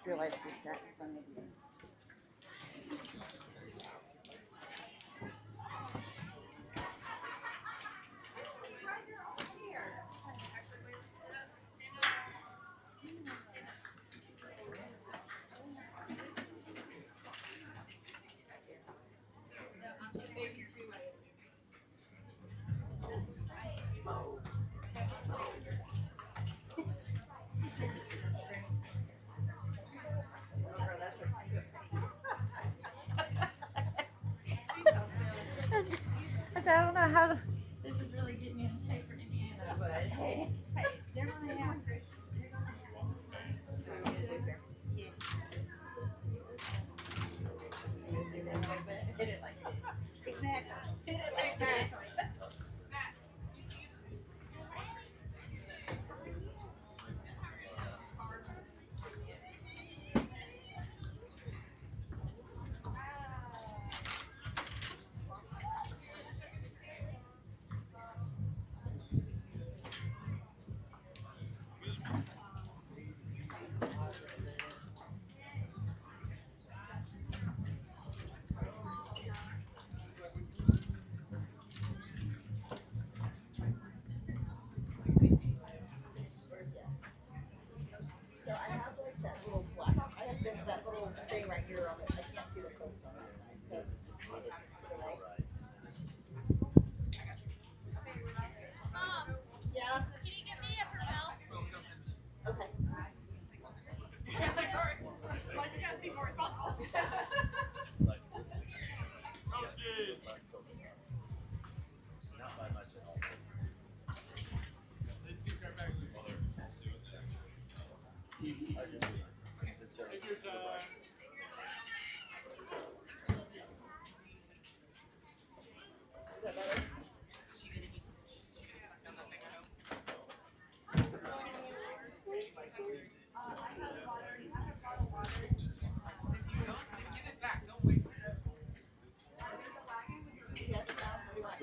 realized we sat in front of you. I don't know how to. This is really getting me in shape for Indiana. But hey, they're gonna have Chris. They're gonna have. Yeah. Hit it like it is. Exactly. Hit it like that. So I have like that little black. I have that little thing right here on it. I can't see the post on that side. So to the right. Yeah. Can you give me a Purell? Okay. Yeah, that's hard. Like, you gotta be more responsible. Not by much at all. Is that better? Yes, no, what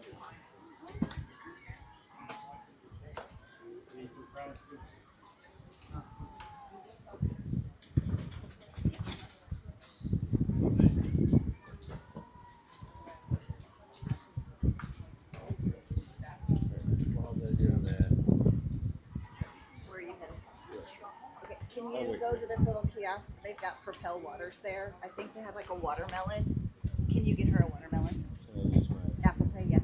do you want? While they're doing that, Where are you headed? Okay, can you go to this little kiosk? They've got Propel waters there. I think they have like a watermelon. Can you get her a watermelon? Apple pie, yes.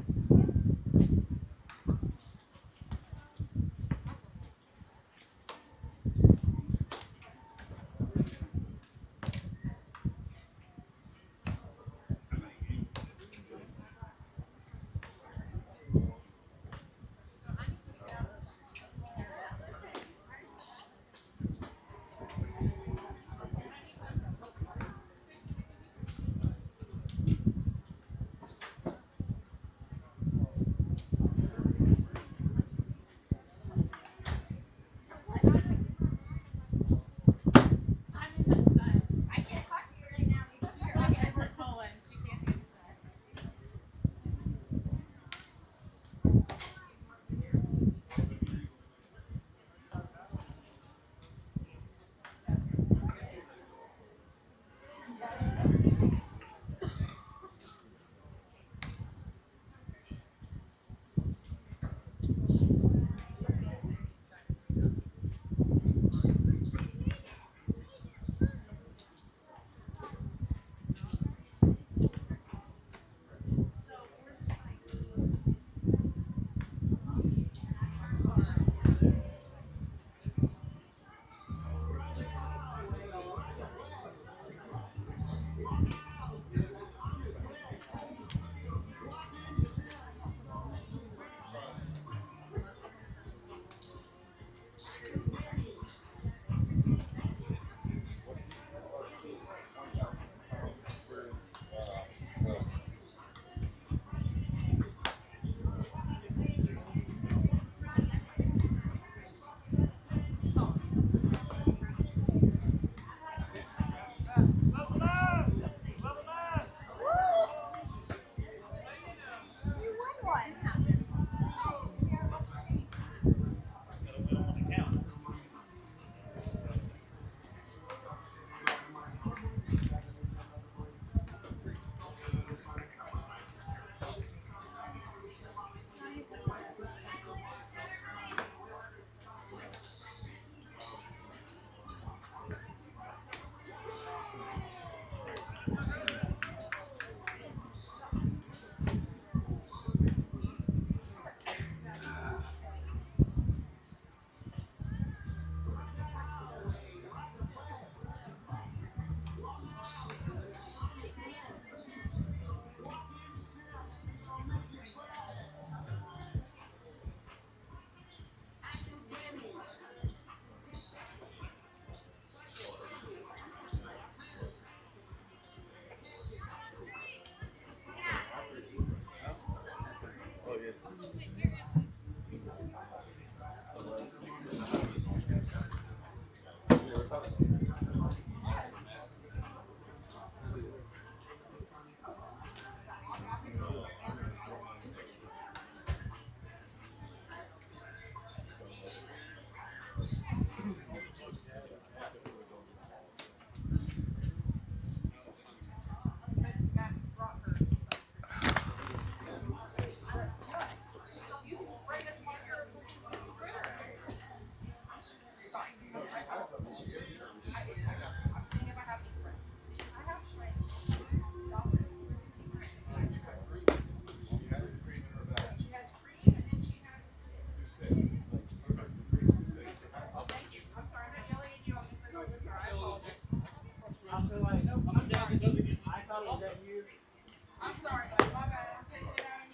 I'm sorry, guys. My bad. I'm taking it out and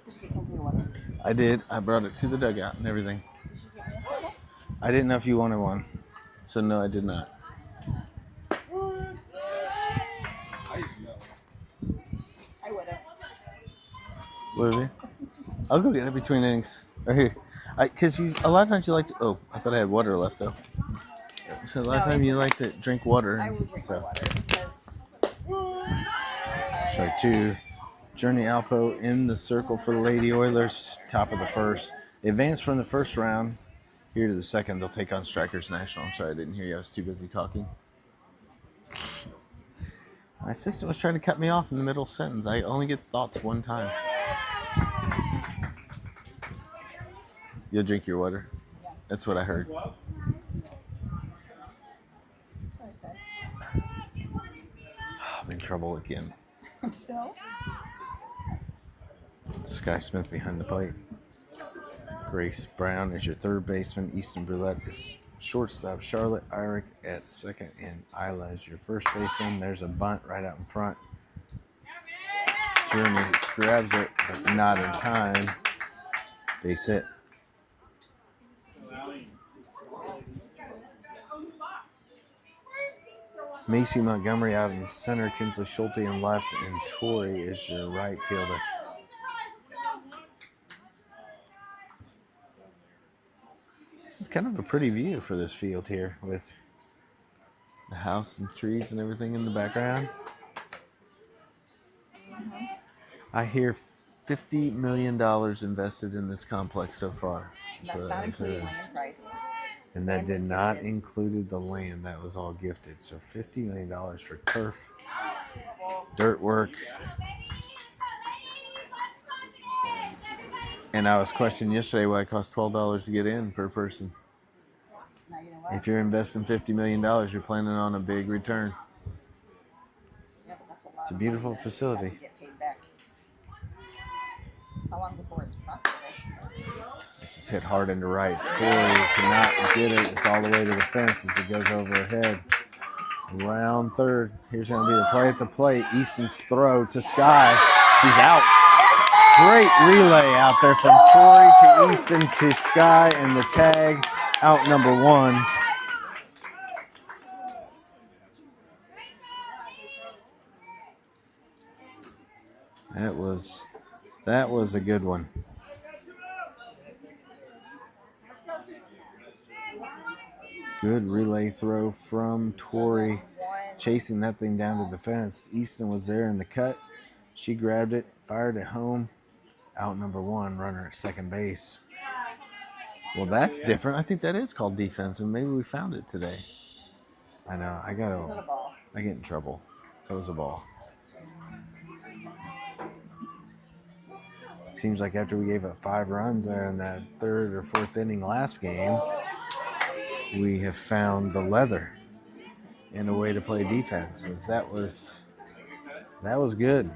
Did you get Kinsley water? I did. I brought it to the dugout and everything. Did you get me a soda? I didn't know if you wanted one. So no, I did not. I would have. Will you? I'll go get it between innings. Right here. Because a lot of times you like to... Oh, I thought I had water left, though. So a lot of No, times it's you okay. like to drink water. I will drink my so. water because. Strike two. Journey Alpo in the circle for the Lady Oilers. Top of the first. They advance from the first round. Here to the second. They'll take on Strikers National. I'm sorry, I didn't hear you. I was too busy talking. My assistant was trying to cut me off in the middle sentence. I only get thoughts one time. You'll drink your water? Yeah. That's what I heard. That's what I said. I'm in trouble again. No. Sky Smith behind the plate. Grace Brown is your third baseman. Easton Brulette is shortstop. Charlotte Irick at second. And Isla is your first baseman. There's a bunt right out in front. Journey grabs it, but not in time. Base hit. Macy Montgomery out in center. Kinsley Schulte in left. And Torrey is your right fielder. This is kind of a pretty view for this field here with the house and trees and everything in the background. I hear $50 million invested in this complex so far. That's not including land price. And that Land did was not gifted. include the land. That was all gifted. So $50 million for turf, dirt work. And I was questioned yesterday why it cost $12 to get in per person. Now you know what? If you're investing $50 million, you're planning on a big return. Yeah, but that's a lot It's a of beautiful money to facility. have to get paid back. How long before it's profitable? This is hit hard into right. Torrey cannot get it. It's all the way to the fence as it goes over her head. Round third. Here's going to be the play at the plate. Easton's throw to Sky. She's out. Great relay out there from Torrey to Easton to Sky, and the tag out number one. That was a good one. Good relay throw from Torrey, chasing that thing down to the fence. Easton was there in the cut. She grabbed it, fired it home. Out number one, runner at second base. Well, that's different. I think that is called defense, and maybe we found it today. I know. Is it a ball? I get in trouble. That was a ball. Seems like after we gave up 5 runs there in that third or fourth inning last game, we have found the leather in a way to play defense. That was good.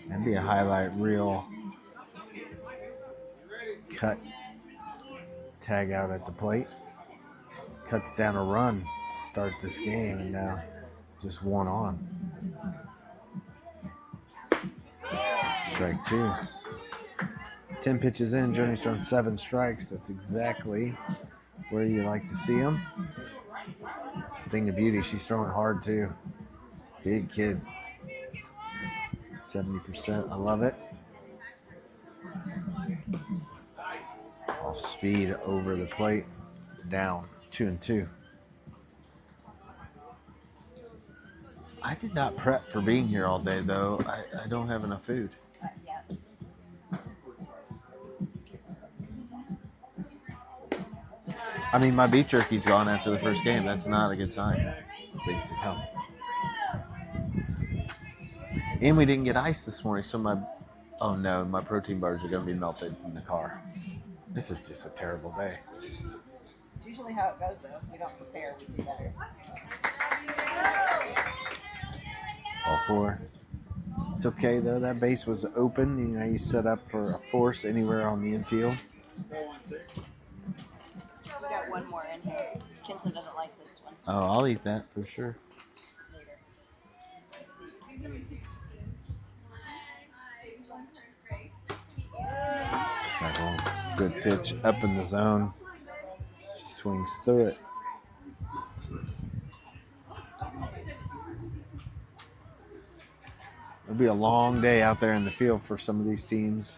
That'd be a highlight reel. Cut, tag out at the plate. Cuts down a run to start this game, and now just one on. Strike two. 10 pitches in, Journey's thrown 7 strikes. That's exactly where you like to see him. It's a thing of beauty. She's throwing hard too. Big kid. 70%. I love it. Off speed over the plate. Down 2-2. I I did not prep for being here all day, though. I don't have enough food. Yeah. I mean, my beef jerky's gone after the first game. That's not a good sign. Things to come. And we didn't get ice this morning, so oh no, my protein bars are going to be melted in the car. This is just a terrible day. It's usually how it goes, though. If we don't prepare, we do better. All four. It's okay, though. That base was open. You know, you set up for a force anywhere on the infield. We got one more in here. Kinsley doesn't like this one. Oh, I'll eat that for sure. Strike one. Good pitch up in the zone. She swings through it. It'll be a long day out there in the field for some of these teams.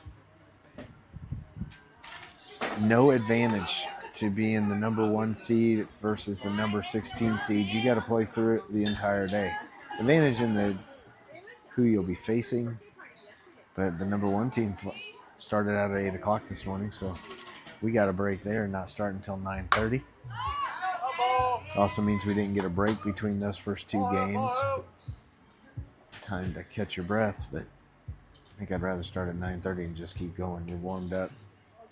No advantage to being the number 1 seed versus the number 16 seed. You got to play through it the entire day. Advantage in who you'll be facing, but the number 1 team started out at 8 o'clock this morning, so we got a break there and not start until 9:30. Also means we didn't get a break between those first 2 games. Time to catch your breath, but I think I'd rather start at 9:30 and just keep going. You're warmed up.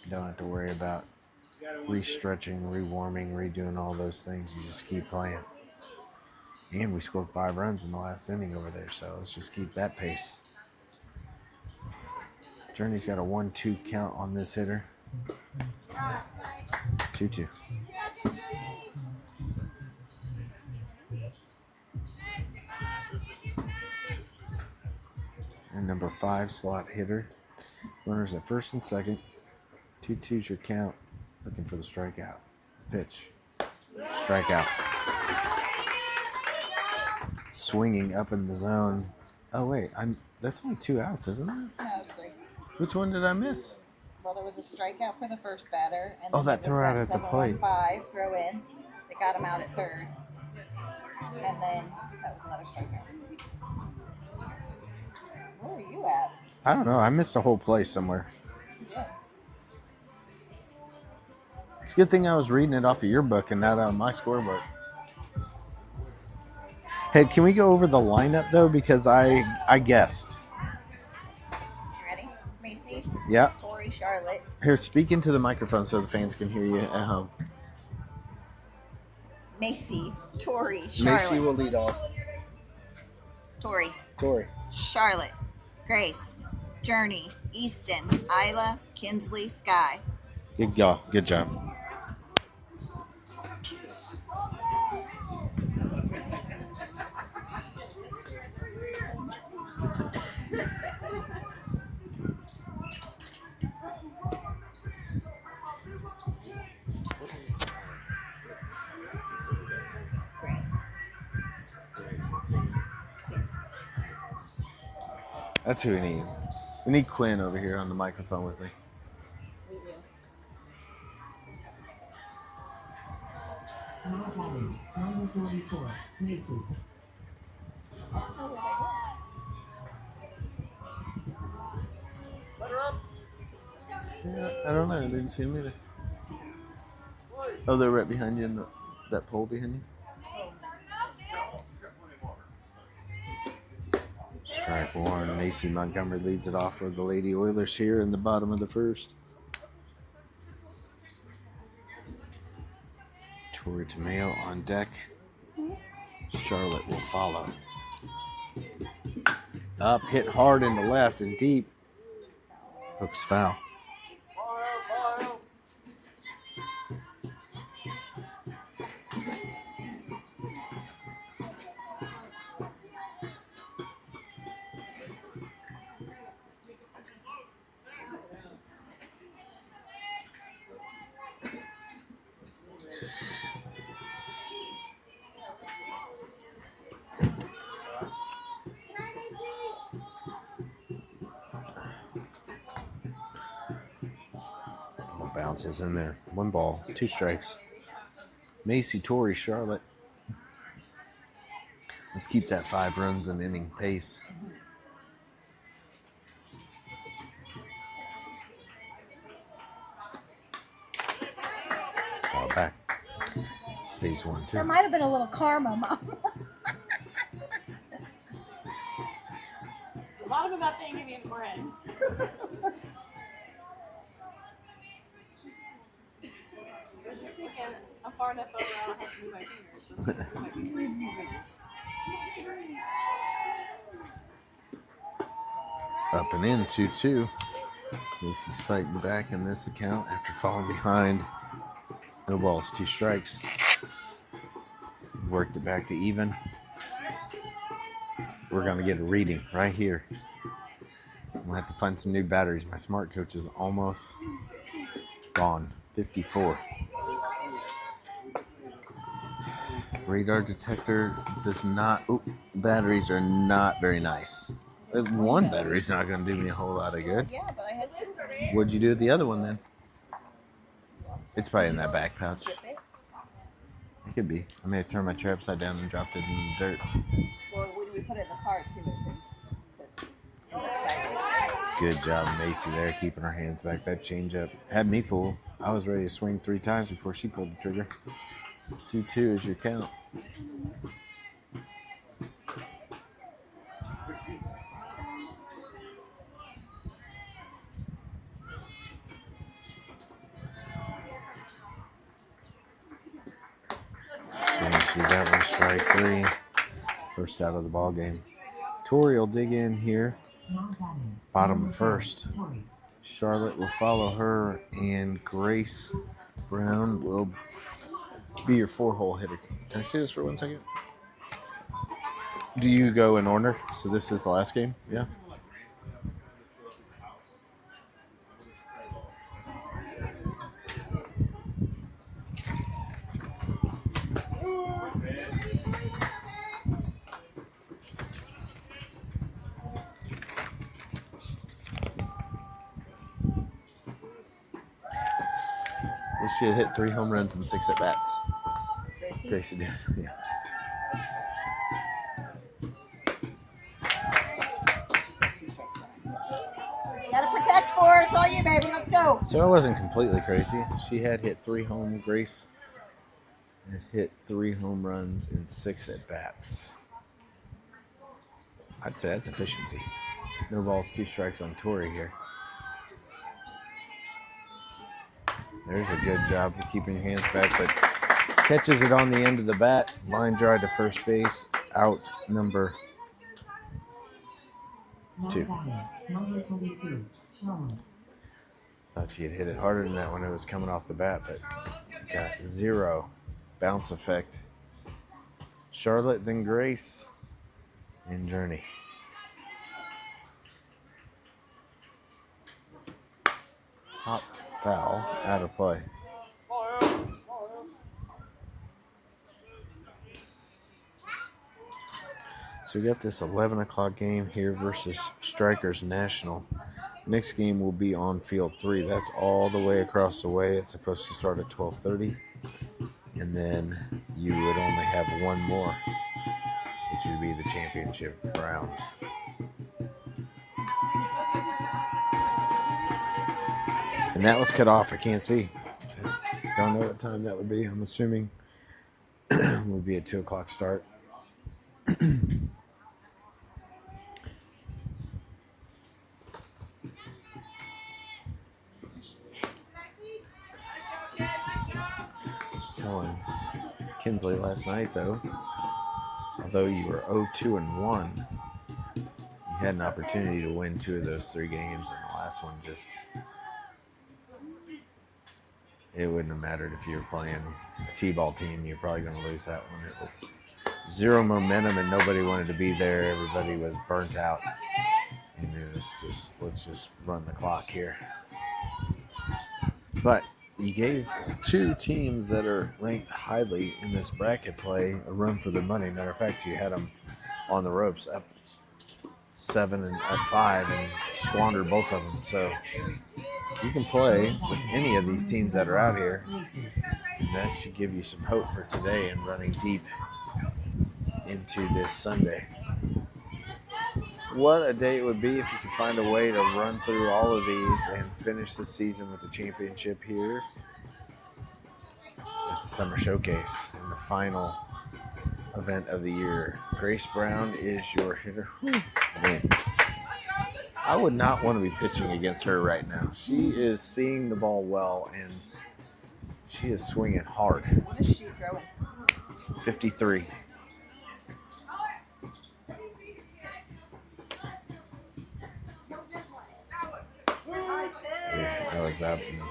You don't have to worry about re-stretching, re-warming, redoing all those things. You just keep playing. And we scored 5 runs in the last inning over there, so let's just keep that pace. Journey's got a 1-2 count on this hitter. 2-2. And number 5 slot hitter. Runners at first and second. 2-2's your count. Looking for the strikeout. Pitch. Strikeout. Swinging up in the zone. Oh wait, that's only 2 outs, isn't it? No, it's 3. Which one did I miss? Well, there was a strikeout for the first batter, and Oh, then that there was throw out at the plate. 7-1-5 throw in. They got him out at third, and then that was another strikeout. Where are you at? I don't know. I missed a whole play somewhere. Yeah. It's a good thing I was reading it off of your book and not out of my scorebook. Hey, can we go over the lineup, though? Because I guessed. You ready? Macy, Yeah. Tori, Charlotte. Here, speak into the microphone so the fans can hear you at home. Macy, Tori, Charlotte. Macy will lead off. Tori, Tori. Charlotte, Grace, Journey, Easton, Isla, Kinsley, Sky. Good job. Good job. That's who we need. We need Quinn over here on the microphone with me. We do. Yeah, I don't know. I didn't see him either. Oh, they're right behind you in that pole behind you. Strike one. Macy Montgomery leads it off for the Lady Oilers here in the bottom of the first. Tori Tomeo on deck. Charlotte will follow. Up, hit hard in the left and deep. Hooks foul. Bounces in there. 1 ball, 2 strikes. Macy, Tori, Charlotte. Let's keep that 5 runs an inning pace. Fall back. Stays 1-2. There might have been a little karma, Mom. The bottom of that thing give me a grin. I was just thinking, I'm far enough over, I don't have to move my fingers. Just move my fingers. Up and in, 2-2. Macy's fighting back in this account after falling behind. No balls, 2 strikes. Worked it back to even. We're going to get a reading right here. We'll have to find some new batteries. My smart coach is almost gone. 54. Radar detector does not. Ooh, batteries are not very nice. There's one battery's not going to do me a whole lot of good. Yeah, but I had 2 for you. What'd you do with the other one then? It's probably in that back pouch. Zip it. It could be. I may have turned my chair upside down and dropped it in the dirt. Well, when we put it in the car too, it looks sideways. Good job, Macy, there, keeping her hands back. That changeup had me fooled. I was ready to swing 3 times before she pulled the trigger. 2-2 is your count. Swings through that one, strike 3. First out of the ball game. Tori will dig in here. Bottom first. Charlotte will follow her, and Grace Brown will be your 4-hole hitter. Can I see this for 1 second? Do you go in order? So this is the last game? Yeah. She had hit 3 home runs and 6 at-bats. Gracie? Gracie did, yeah. Two strikes, sorry. You gotta protect for it. It's all you, baby. Let's go. So I wasn't completely crazy. She had hit 3 home. Grace had hit 3 home runs and 6 at-bats. I'd say that's efficiency. No balls, 2 strikes on Tori here. There's a good job of keeping your hands back, but catches it on the end of the bat. Line drive to first base. Out number 2. Thought she had hit it harder than that when it was coming off the bat, but got 0 bounce effect. Charlotte, then Grace, and Journey. Hopped foul, out of play. So we got this 11 o'clock game here versus Strikers National. Next game will be on field 3. That's all the way across the way. It's supposed to start at 12:30. And then you would only have one more, which would be the championship round. And that was cut off. I can't see. Don't know what time that would be. I'm assuming it would be a 2 o'clock start. I was telling Kinsley last night, though, although you were 0-2-1, you had an opportunity to win 2 of those 3 games, and the last one just... It wouldn't have mattered if you were playing a T-ball team. You're probably going to lose that one. It was 0 momentum, and nobody wanted to be there. Everybody was burnt out. And it was just, let's just run the clock here. But you gave 2 teams that are ranked highly in this bracket play a run for their money. Matter of fact, you had them on the ropes up 7 and up 5 and squandered both of them. So you can play with any of these teams that are out here, and that should give you some hope for today and running deep into this Sunday. What a day it would be if you could find a way to run through all of these and finish the season with the championship here at the Summer Showcase in the final event of the year. Grace Brown is your hitter. Man, I would not want to be pitching against her right now. She is seeing the ball well, and she is swinging hard. What is she throwing? 53. I was up, and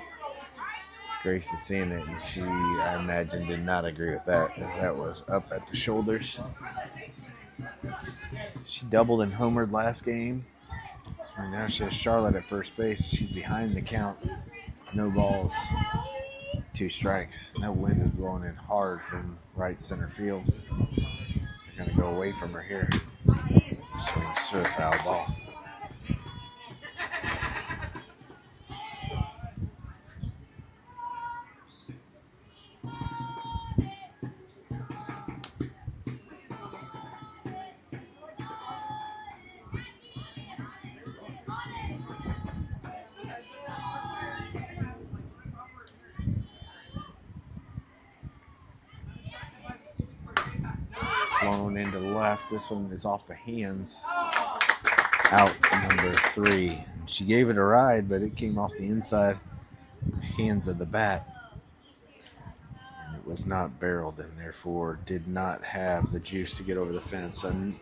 Grace is seeing it, and she, I imagine, did not agree with that, as that was up at the shoulders. She doubled and homered last game, and now she has Charlotte at first base. She's behind the count. No balls, 2 strikes. And that wind is blowing in hard from right center field. They're going to go away from her here. Swings to a foul ball. Flown into left. This one is off the hands. Out number 3. She gave it a ride, but it came off the inside hands of the bat. And it was not barreled, and therefore did not have the juice to get over the fence. And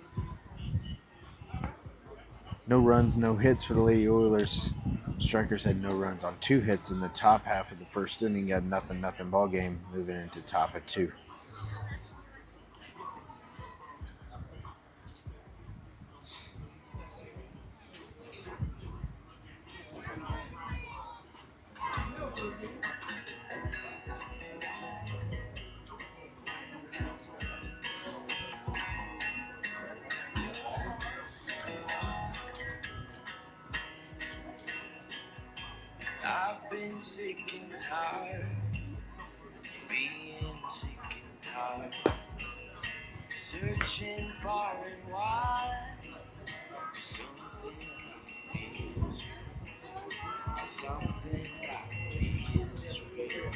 no runs, no hits for the Lady Oilers. Strikers had no runs on 2 hits in the top half of the first inning. Got nothing ball game, moving into top of 2. I've been sick and tired, being sick and tired, searching far and wide for something that feels real, something that feels real.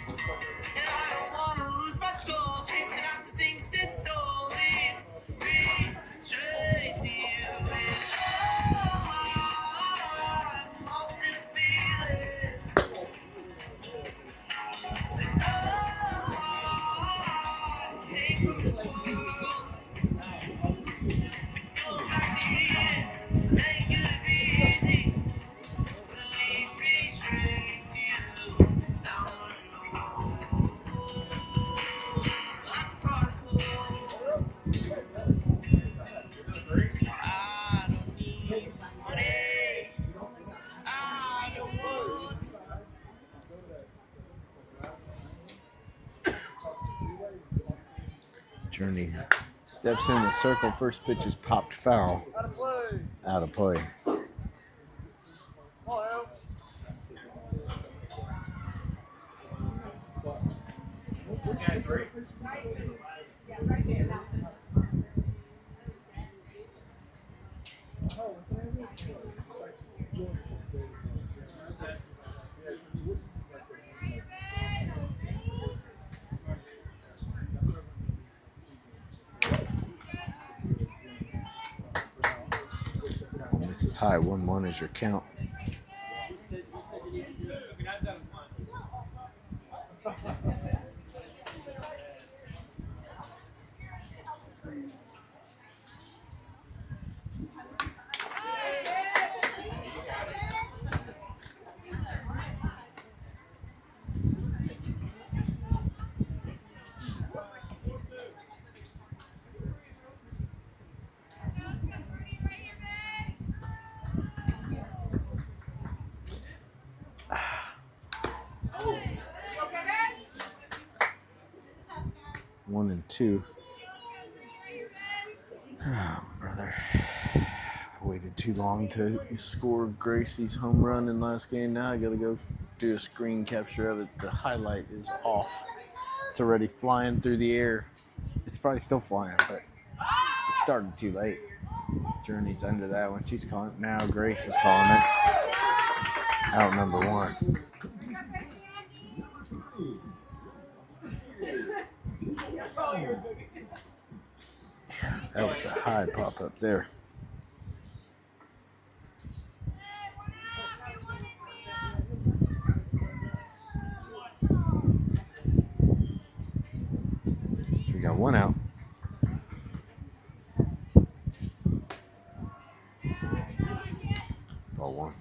And I don't wanna lose my soul, chasing after things that don't lead me straight to you. And I'm lost in feeling. Journey steps in the circle. First pitch is popped foul. Out of play. This is high. 1-1 is your count. One and two. Oh, brother. I waited too long to score Gracie's home run in last game. Now I gotta go do a screen capture of it. The highlight is off. It's already flying through the air. It's probably still flying, but started too late. Journey's under that one. She's calling it. Now Grace is calling it. Out number 1. That was a high pop up there. So we got 1 out. Ball 1.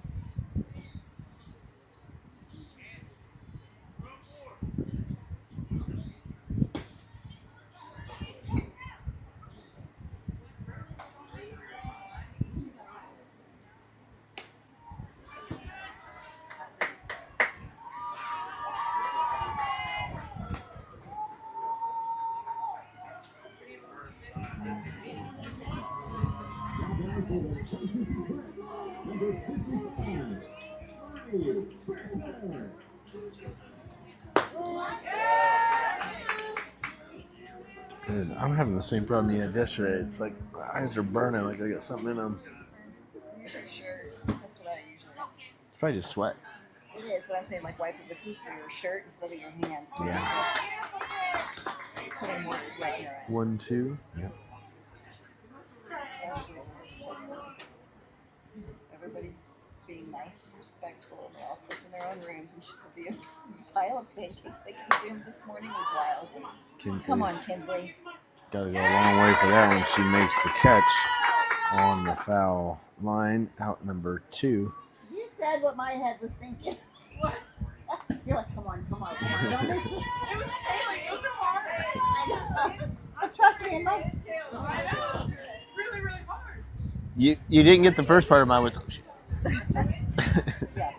Good. I'm having the same problem you had yesterday. It's like my eyes are burning, like I got something in them. Use your shirt. That's what I usually do. It's probably just sweat. It is, but I'm saying like wipe it with your shirt instead of your hands. Yeah. Putting more sweat in your eyes. 1, 2. Yep. Actually, everybody's being nice and respectful. They all slept in their own rooms, and she said the pile of pancakes they consumed this morning was wild. Come on, Kinsley. Got to go a long way for that one. She makes the catch on the foul line. Out number 2. You said what my head was thinking. What? You're like, come on. Don't listen. It was Taylor. It was hard. I know. But trust me, in my I know. Really, really hard. You didn't get the first part of mine. Was yeah.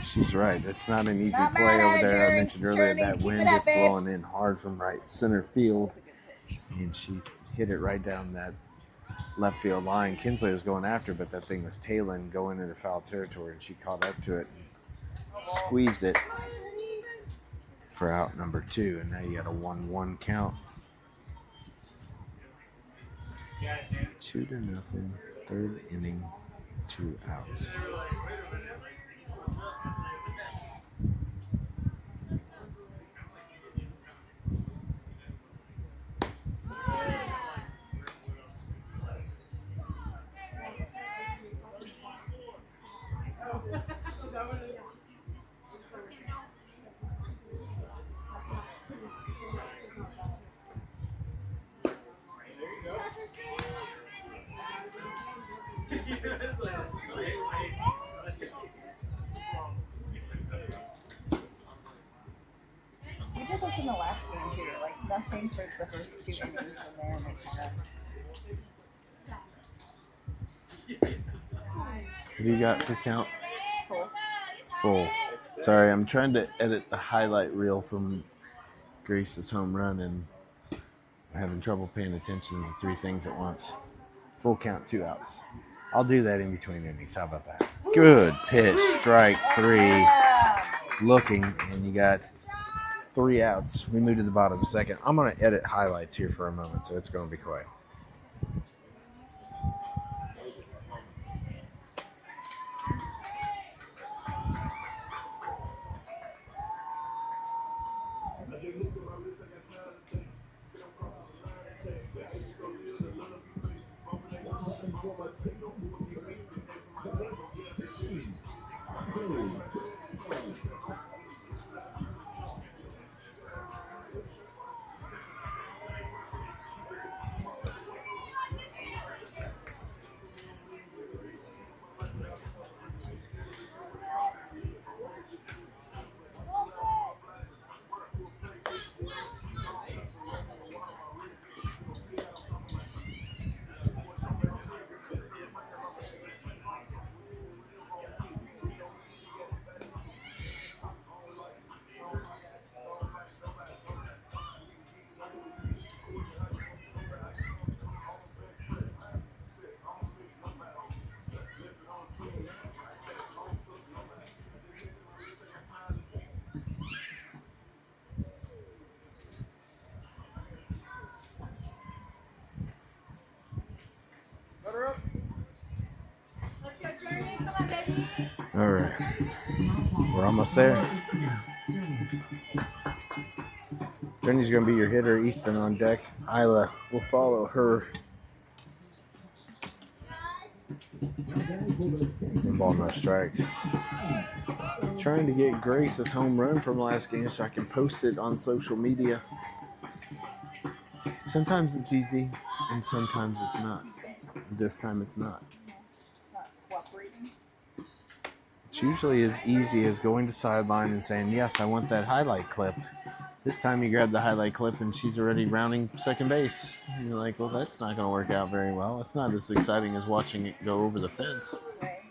She's right. That's not an easy Not play mad over at there. I Journey. mentioned earlier Journey, that keep wind it up, is babe. blowing in hard from right center field, That's a good pitch. and she hit it right down that left field line. Kinsley was going after, but that thing was tailing, going into foul territory, and she caught up to it and squeezed it for out number 2. And now you got a 1-1 count. 2-0. 3rd inning, 2 outs. We did this in the last game too. Like nothing for the first 2 innings, and then it kind What do you got for count? of Full. Sorry, I'm trying to edit the highlight reel from Grace's home run, and I'm having trouble paying attention to 3 things at once. Full count, 2 outs. I'll do that in between innings. How about that? Good pitch, strike 3. Looking, and you got 3 outs. We move to the bottom 2nd. I'm going to edit highlights here for a moment, so it's going to be quiet. All right. We're almost there. Journey's going to be your hitter. Easton on deck. Isla will follow her. One ball, no strikes. Trying to get Grace's home run from last game so I can post it on social media. Sometimes it's easy and sometimes it's not. This time it's not. Not cooperating. It's usually as easy as going to sideline and saying, yes, I want that highlight clip. This time you grab the highlight clip and she's already rounding second base. And you're like, well, that's not going to work out very well. It's not as exciting as watching it go over the fence. Right.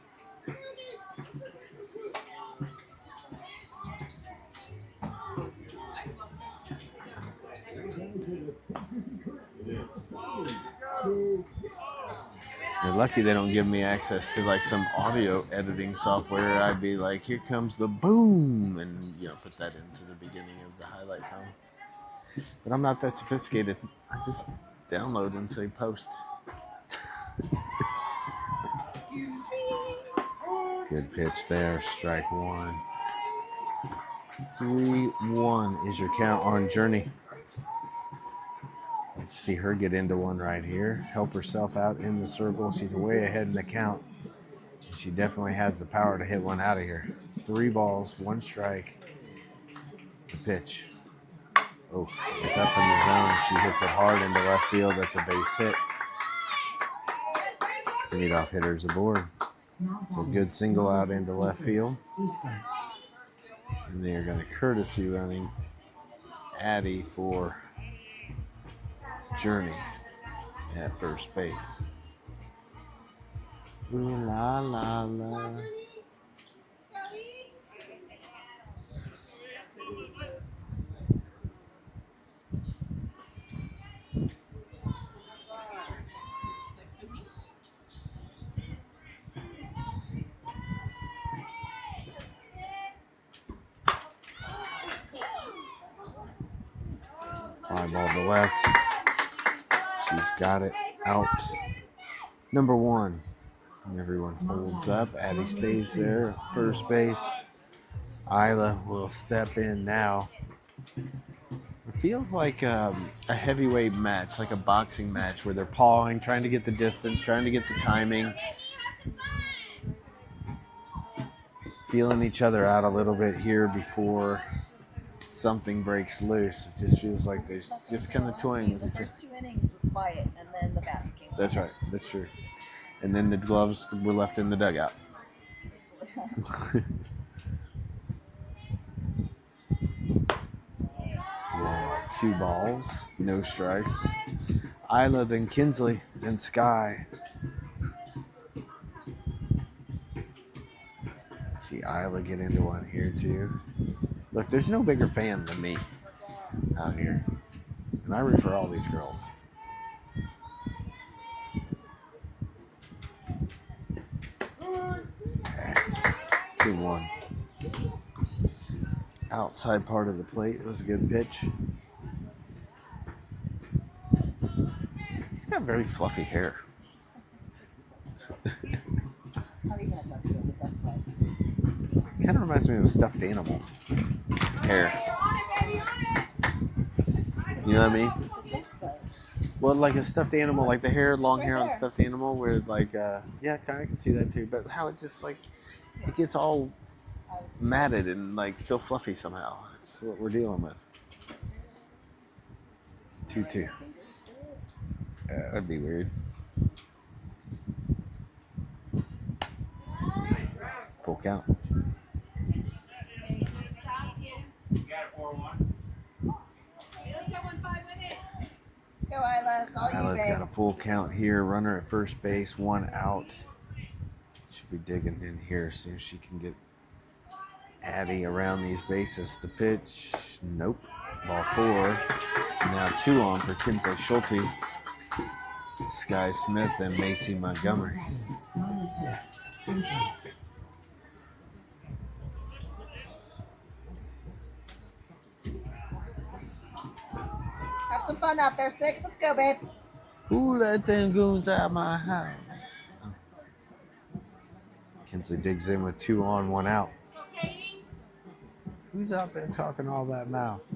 They're lucky they don't give me access to like some audio editing software. I'd be like, here comes the boom, and put that into the beginning of the highlight film. But I'm not that sophisticated. I just download and say post. Good pitch there, strike one. 3-1 is your count on Journey. Let's see her get into one right here. Help herself out in the circle. She's way ahead in the count. She definitely has the power to hit one out of here. 3 balls, 1 strike. The pitch. Oh, it's up in the zone. She hits it hard into left field. That's a base hit. The leadoff hitter's aboard. So good single out into left field. And they're going to courtesy running Addie for Journey at first base. Ooh la la la. Fly ball to left. She's got it out. Number 1. And everyone holds up. Addie stays there. First base. Isla will step in now. It feels like a heavyweight match, like a boxing match where they're pawing, trying to get the distance, trying to get the timing. Feeling each other out a little bit here before something breaks loose. It just feels like there's just kind of toying with The each other. first 2 innings was quiet, and then the bats came. That's right. That's true. And then the gloves were left in the dugout. Yeah, 2 balls, no strikes. Isla, then Kinsley, then Sky. Let's see Isla get into one here too. Look, there's no bigger fan than me out here. And I root for all these girls. Okay. 2-1. Outside part of the plate. It was a good pitch. He's got very fluffy hair. How are you gonna duck the duck leg? Kind of reminds me of a stuffed animal. Hair. You know what I mean? It's a duck leg. Well, like a stuffed animal, like the hair, long Right hair on a there. stuffed animal, where like, yeah, kind of can see that too. But how it just like, it gets all matted and like still fluffy somehow. That's what we're dealing with. 2-2. That'd be weird. Full count. Go, Isla. It's all you, Isla's babe. got a full count here. Runner at first base, 1 out. Should be digging in here, see if she can get Addie around these bases. The pitch, nope. Ball 4. Now 2 on for Kinsley Schulte, Sky Smith, and Macy Montgomery. Have some fun out there, 6. Let's go, babe. Who let them goons out my house? Kinsley digs in with 2 on, 1 out. Who's out there talking all that mouth?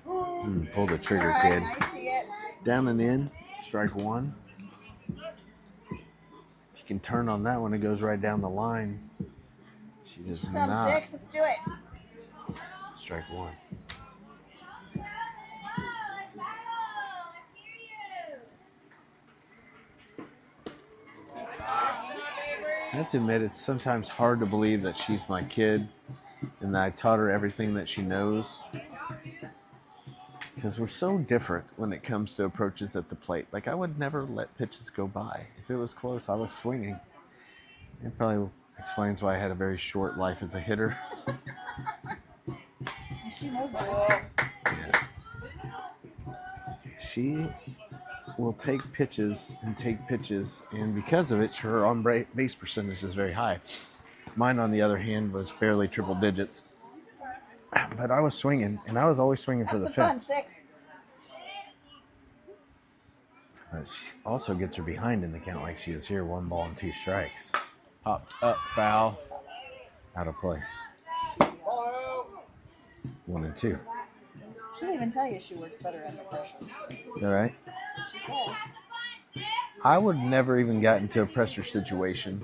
Pull the trigger, All right, kid. now you see it. Down and in, strike 1. If you can turn on that one, it goes right down the line. She does Some not. 6. Let's do it. Strike 1. I have to admit, it's sometimes hard to believe that she's my kid and that I taught her everything that she knows. Because we're so different when it comes to approaches at the plate. Like, I would never let pitches go by. If it was close, I was swinging. It probably explains why I had a very short life as a hitter. She knows that. Yeah. She will take pitches, and because of it, her on-base percentage is very high. Mine, on the other hand, was barely triple digits. But I was swinging, and I was always swinging for the That's the fun fence. 6. But she also gets her behind in the count like she is here. 1 ball and 2 strikes. Popped up, foul. Out of play. 1 and 2. She'll even tell you she works better under pressure. Is that right? She says. I would never even got into a pressure situation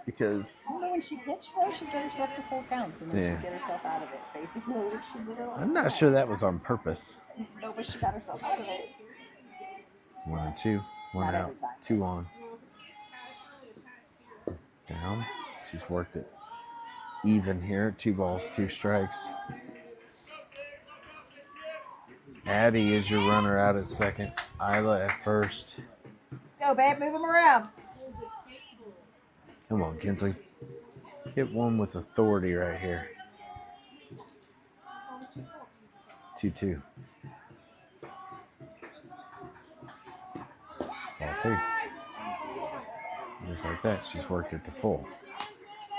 because Remember when she pitched though? She'd get herself to 4 counts and then Yeah. she'd get herself out of it. Bases loaded. She did it all. I'm not sure that was on purpose. No, but she got herself out of it. 1 and 2. 1 Not out. every time. 2 on. Down. She's worked it even here. 2 balls, 2 strikes. Addie is your runner out at second. Isla at first. Let's go, babe. Move them around. Come on, Kinsley. Hit one with authority right here. 2-2. Ball 3. Just like that, she's worked it to full.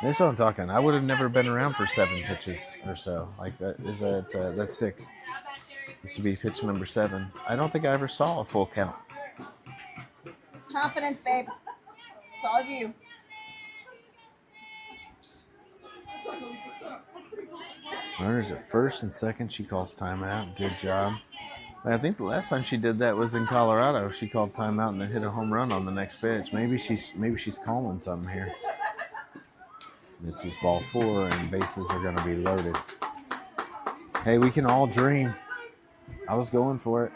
That's what I'm talking. I would have never been around for 7 pitches or so. Like that is that's 6. This would be pitch number 7. I don't think I ever saw a full count. Confidence, babe. It's all you. Runners at first and second. She calls timeout. Good job. I think the last time she did that was in Colorado. She called timeout and then hit a home run on the next pitch. Maybe she's calling something here. This is ball 4 and bases are going to be loaded. Hey, we can all dream. I was going for it.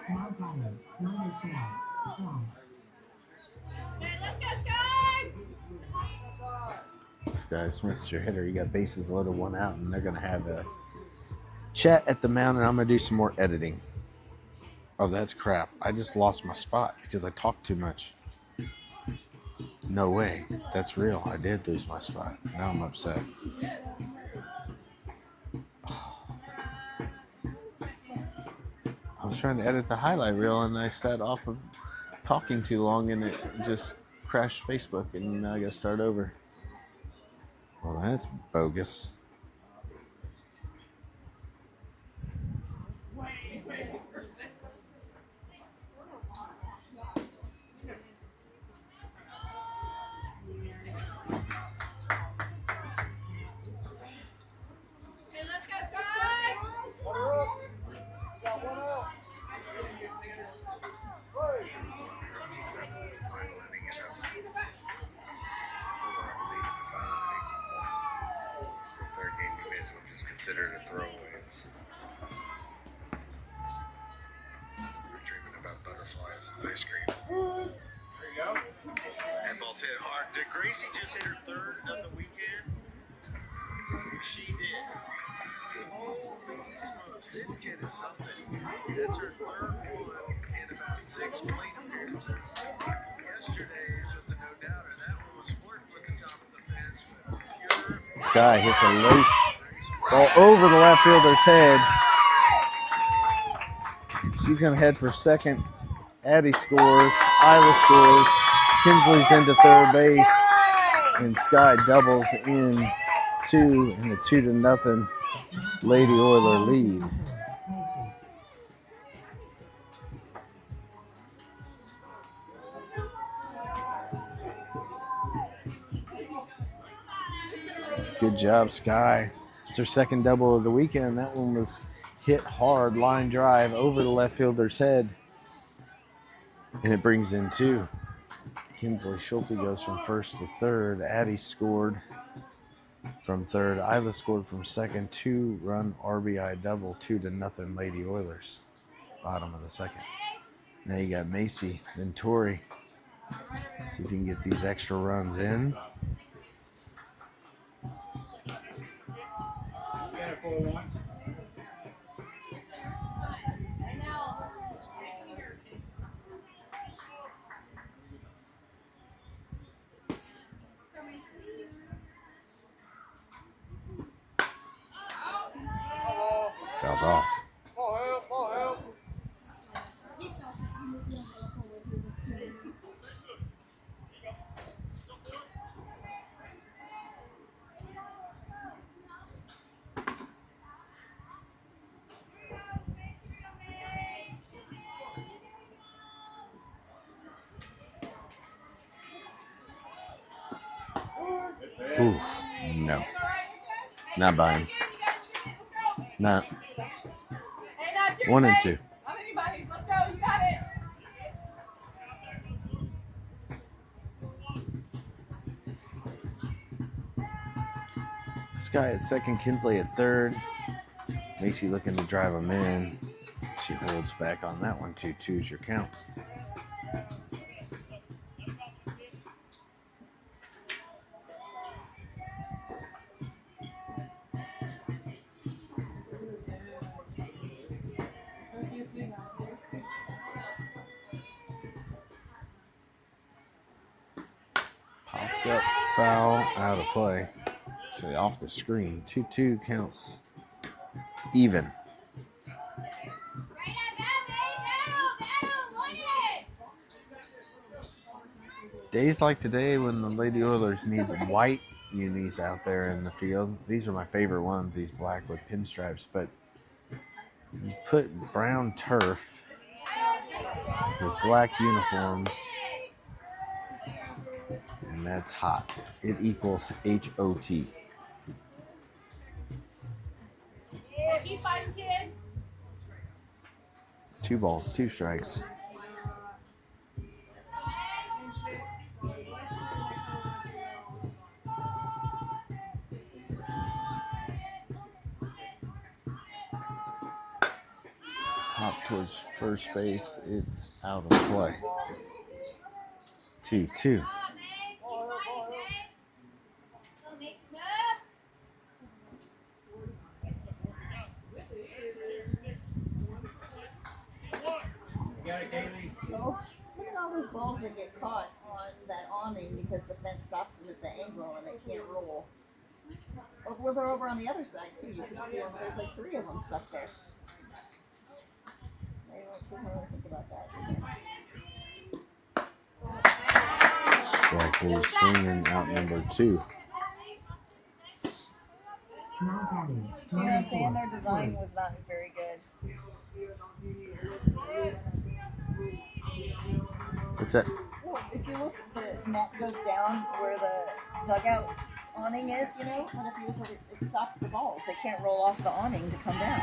Sky Smith's your hitter. You got bases loaded, 1 out, and they're going to have a chat at the mound, and I'm going to do some more editing. Oh, that's crap. I just lost my spot because I talked too much. No way. That's real. I did lose my spot. Now I'm upset. I was trying to edit the highlight reel, and I sat off of talking too long, and it just crashed Facebook, and now I got to start over. Well, that's bogus. Consider it a throwaway. We're dreaming about butterflies and ice cream. There you go. That ball's hit hard. Did Gracie just hit her 3rd of the weekend? She did. This kid is something. That's her 3rd one in about 6 plate appearances. Yesterday's was a no-doubter. That one was flirting with the top of the fence. But pure Sky hits a lace ball over the left fielder's head. She's going to head for second. Addie scores. Isla scores. Kinsley's into third base. And Sky doubles in 2 and a 2-0 Lady Oiler lead. Good job, Sky. It's her second double of the weekend. That one was hit hard, line drive over the left fielder's head. And it brings in 2. Kinsley Schulte goes from first to third. Addie scored from third. Isla scored from second. 2-run RBI double, 2-0 Lady Oilers. Bottom of the second. Now you got Macy, then Tori. See if you can get these extra runs in. Fouled off. Ooh, no. Not buying. Not. 1 and 2. On anybody. Let's go. You got it. Sky at second, Kinsley at third. Macy looking to drive him in. She holds back on that one. 2-2 is your count. Popped up, foul, out of play. Actually off the screen. 2-2 counts even. Days like today when the Lady Oilers need white unis out there in the field. These are my favorite ones, these black with pinstripes. But you put brown turf with black uniforms, and that's hot. It equals HOT. Yeah, keep fighting, kid. 2 balls, 2 strikes. Hop towards first base. It's out of play. 2-2. Oh, look at all those balls that get caught on that awning because the fence stops them at the angle and they can't roll. Well, they're over on the other side too. You can see them. There's like 3 of them stuck there. They didn't really think about that. Strike 3 swinging out number 2. See what I'm saying? Their design was not very good. What's that? Well, if you look, the net goes down where the dugout awning is, you know? And if you look at it, it stops the balls. They can't roll off the awning to come down.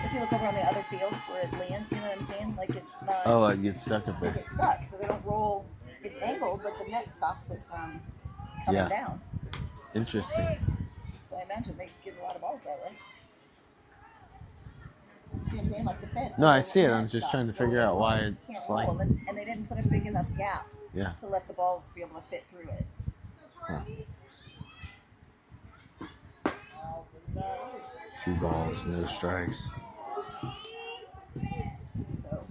If you look over on the other field where it lands, you know what I'm saying? Like it's not. Oh, it gets stuck a It bit. gets stuck, so they don't roll. It's angled, but the net stops it from coming Yeah. down. Interesting. So I imagine they get a lot of balls that way. See what I'm saying? Like the fence. No, I the see it. net I'm just stops, trying to so figure they out why can't it's roll. like. And they didn't put a big enough gap Yeah. to let the balls be able to fit through it. Huh. 2 balls, no strikes. So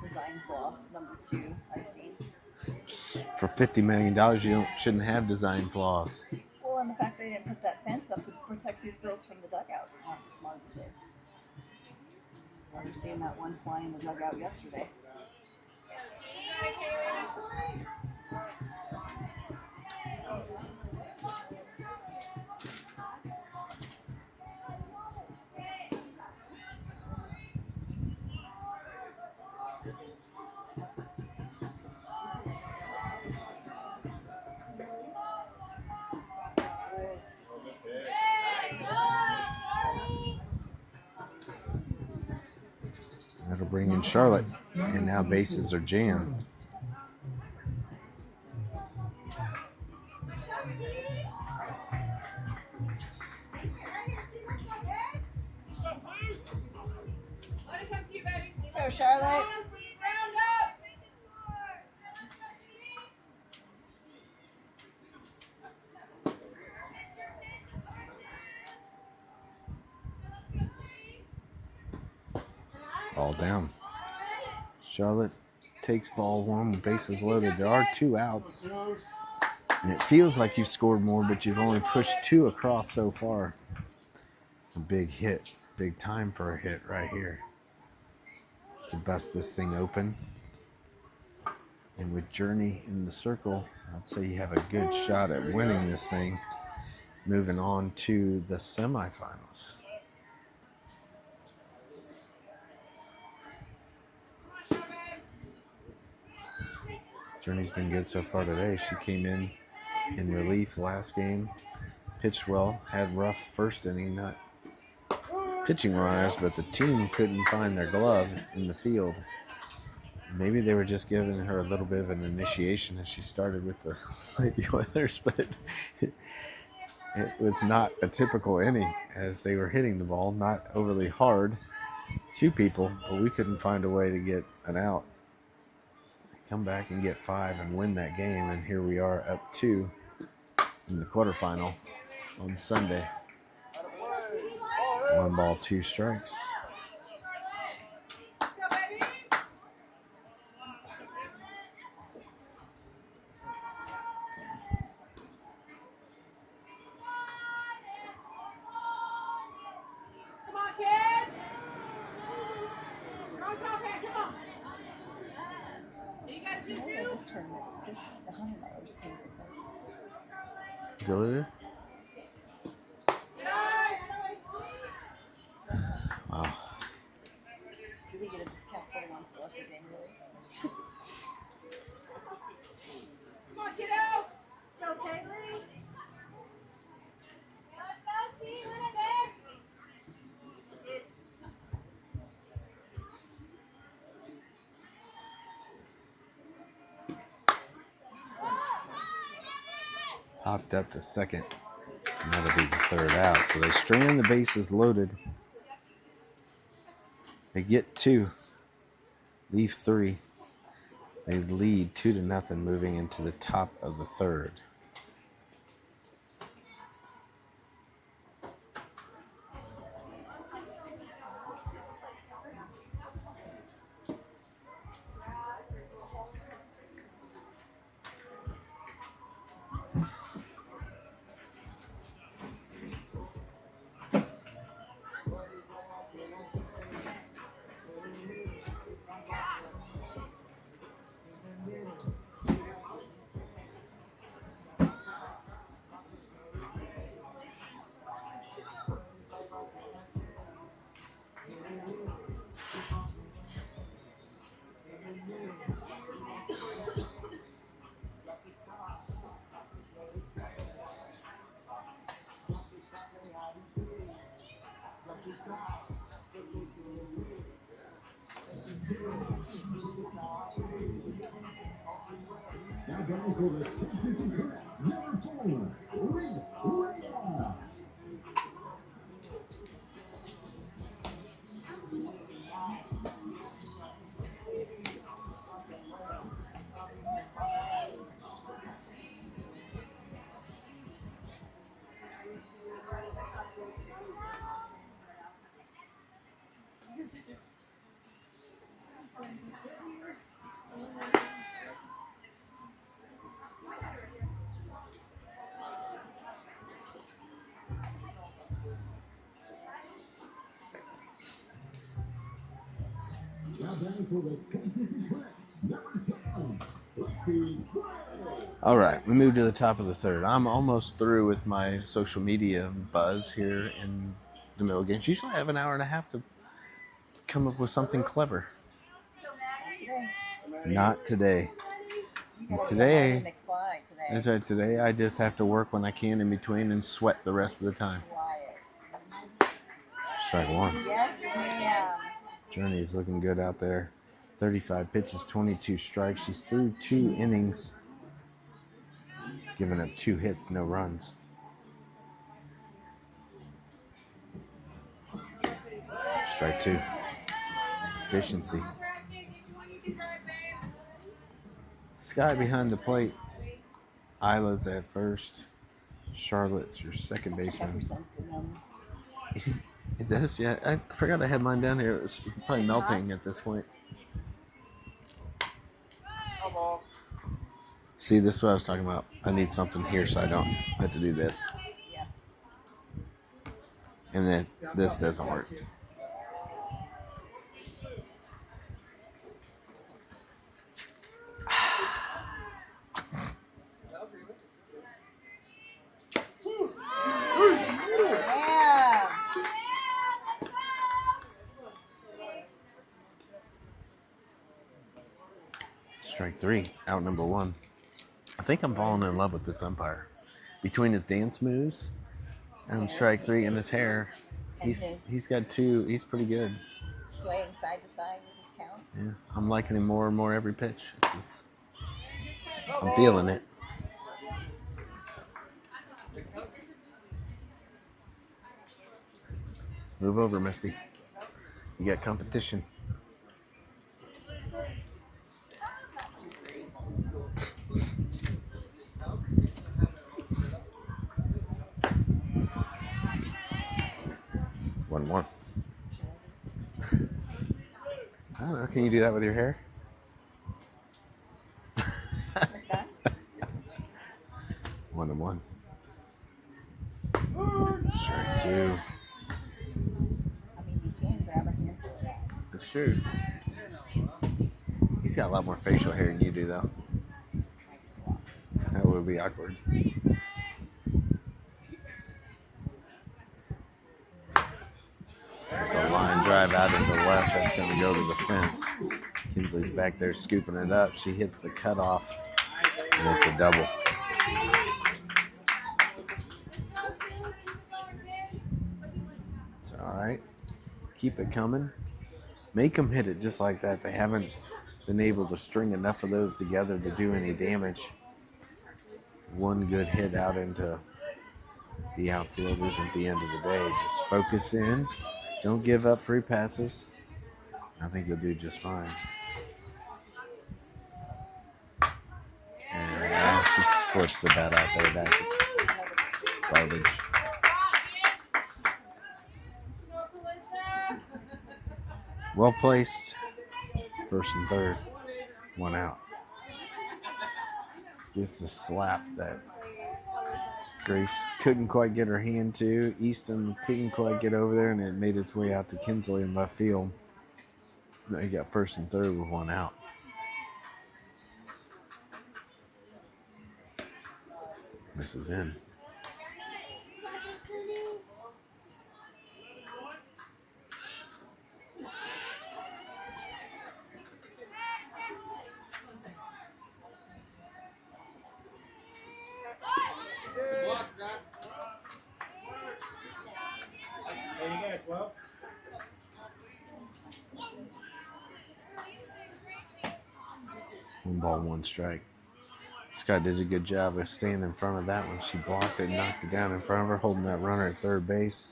design flaw number 2 I've seen. For $50 million, you shouldn't have design flaws. Well, and the fact they didn't put that fence up to protect these girls from the dugouts, not smart either. After seeing that one fly in the dugout yesterday. That'll bring in Charlotte. And now bases are jammed. Let's go, Charlotte. All down. Charlotte takes ball one, bases loaded. There are 2 outs. And it feels like you've scored more, but you've only pushed 2 across so far. A big hit. Big time for a hit right here. To bust this thing open. And with Journey in the circle, I'd say you have a good shot at winning this thing. Moving on to the semifinals. Journey's been good so far today. She came in relief last game, pitched well, had rough first inning, not pitching wise, but the team couldn't find their glove in the field. Maybe they were just giving her a little bit of an initiation as she started with the Lady Oilers, but it was not a typical inning as they were hitting the ball, not overly hard to people, but we couldn't find a way to get an out. Come back and get 5 and win that game, and here we are up 2 in the quarterfinal on Sunday. 1 ball, 2 strikes. Come on, kid. Come on, come on. You got two, too? This tournament's $100 paid. Is that what it is? Wow. Do we get a discount for the ones that left the game, really? Come on, kiddo. Go, Kaylee. Hopped up to second. And that'll be the 3rd out. So they strand the bases loaded. They get 2. Leave 3. They lead 2-0 moving into the top of the 3rd. All right, we moved to the top of the 3rd. I'm almost through with my social media buzz here in the middle of games. Usually I have an hour and a half to come up with something clever. Today. Not today. You gotta Today, be McFly today. that's right. Today I just have to work when I can in between and sweat the rest of the time. Quiet. Strike 1. Yes, ma'am. Journey is looking good out there. 35 pitches, 22 strikes. She's through 2 innings, giving up 2 hits, no runs. Strike 2. Efficiency. Sky behind the plate. Isla's at first. Charlotte's your second baseman. Sounds good, Mom. It does, yeah. I forgot I had mine down here. It was probably melting at this point. See, this is what I was talking about. I need something here so I don't have to do this. Yeah. And then this doesn't work. Yeah. Strike 3, out number 1. I think I'm falling in love with this umpire. Between his dance moves and strike 3 and his hair, And his he's got 2. He's pretty good. swaying side to side with his count. Yeah, I'm liking him more and more every pitch. I'm feeling it. Move over, Misty. You got competition. Not too great. 1-1. I don't know. Can you do that with your hair? Okay. 1-1. Strike 2. I mean, you can grab a handful of that. That's true. He's got a lot more facial hair than you do, though. That would be awkward. There's a line drive out into the left that's going to go to the fence. Kinsley's back there scooping it up. She hits the cutoff, and it's a double. It's all right. Keep it coming. Make them hit it just like that. They haven't been able to string enough of those together to do any damage. One good hit out into the outfield isn't the end of the day. Just focus in. Don't give up free passes. I think you'll do just fine. And she flips the bat out there. That's garbage. Well placed. First and third. 1 out. Just a slap that Grace couldn't quite get her hand to. Easton couldn't quite get over there, and it made its way out to Kinsley in left field. They got first and third with 1 out. This is in. One ball, 1 strike. Scott did a good job of staying in front of that one. She blocked it, knocked it down in front of her, holding that runner at third base.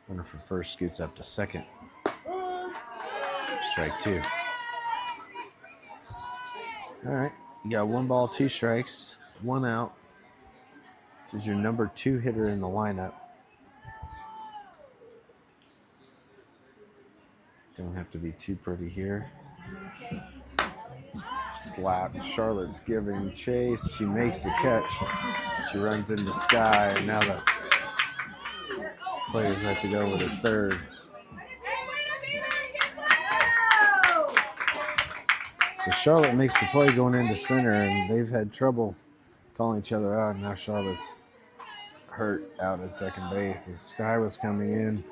Runner for first scoots up to second. Strike 2. All right, you got 1 ball, 2 strikes, 1 out. This is your number 2 hitter in the lineup. Don't have to be too pretty here. Slap. Charlotte's giving chase. She makes the catch. She runs into Sky, and now the players have to go with a third. So Charlotte makes the play going into center, and they've had trouble calling each other out. Now Charlotte's hurt out at second base. As Sky was coming in,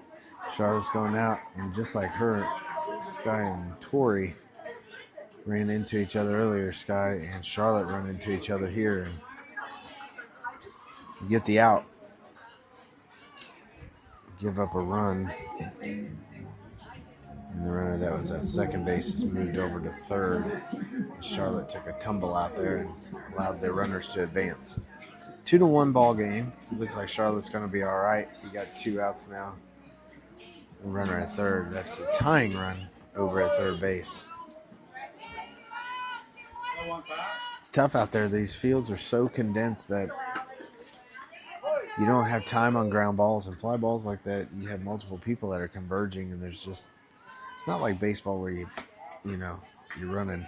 Charlotte's going out, and just like her, Sky and Tori ran into each other earlier. Sky and Charlotte run into each other here, and you get the out. Give up a run, and the runner runner that was at second base has moved over to third. Charlotte took a tumble out there and allowed their runners to advance. 2-1 ball game. It looks like Charlotte's going to be all right. You got 2 outs now. The runner at third. That's the tying run over at third base. It's tough out there. These fields are so condensed that you don't have time on ground balls and fly balls like that. You have multiple people that are converging, and there's just, it's not like baseball where you're running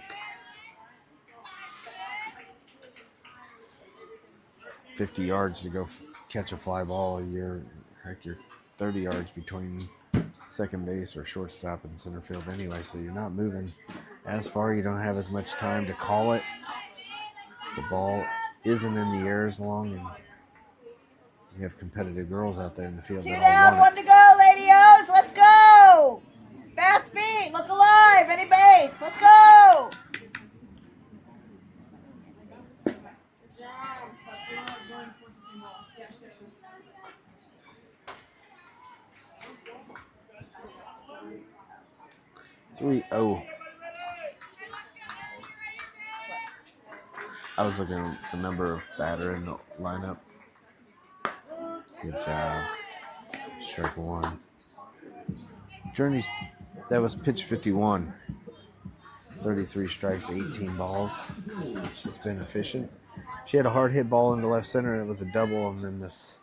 50 yards to go catch a fly ball. You're 30 yards between second base or shortstop and center field anyway, so you're not moving as far. You don't have as much time to call it. The ball isn't in the air as long, and you have competitive girls out there in the field. 2 that down, all want 1 to go, Lady O's. Let's go. Fast feet. Look alive. Any base. Let's go. it. 3-0. I was looking at the number of batter in the lineup. Good job. Strike 1. Journey's, that was pitch 51. 33 strikes, 18 balls. She's been efficient. She had a hard hit ball into left center, and it was a double, and then this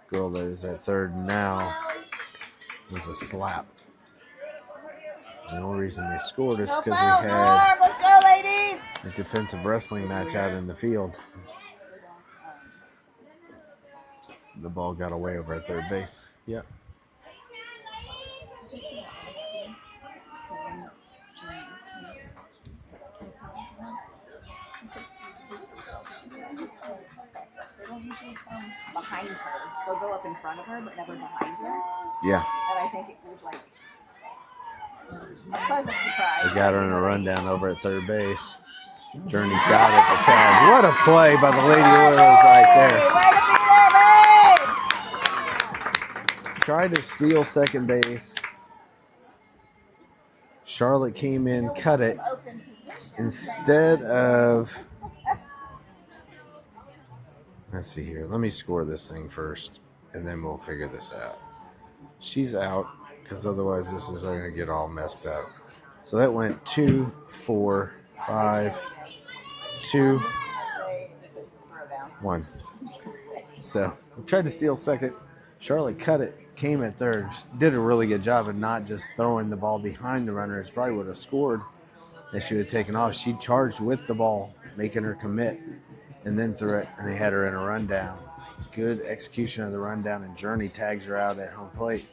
girl that is at third now was a slap. The only reason they scored is No because foul, we no had harm. Let's go, ladies. a defensive wrestling match out in the field. The ball got away over at third base. Yep. Did you see that ice cream? When Jane came to herself. She's like, just they don't usually come behind her. They'll go up in front of her, but never behind her. Yeah. And I think it was like a pleasant surprise. They got her in a rundown over at third base. Journey's got it. The tag. What a play by the Lady Oilers right there. Way to be there, babe! Tried to steal second base. Charlotte came in, cut it. Open position. Instead of, let's see here. Let me score this thing first, and then we'll figure this out. She's out, because otherwise this is going to get all messed up. So that went 2, 4, 5, 2, 1. So we tried to steal second. Charlotte cut it, came at third. Did a really good job of not just throwing the ball behind the runner. It probably would have scored if she would have taken off. She charged with the ball, making her commit, and then threw it, and they had her in a rundown. Good execution of the rundown, and Journey tags her out at home plate.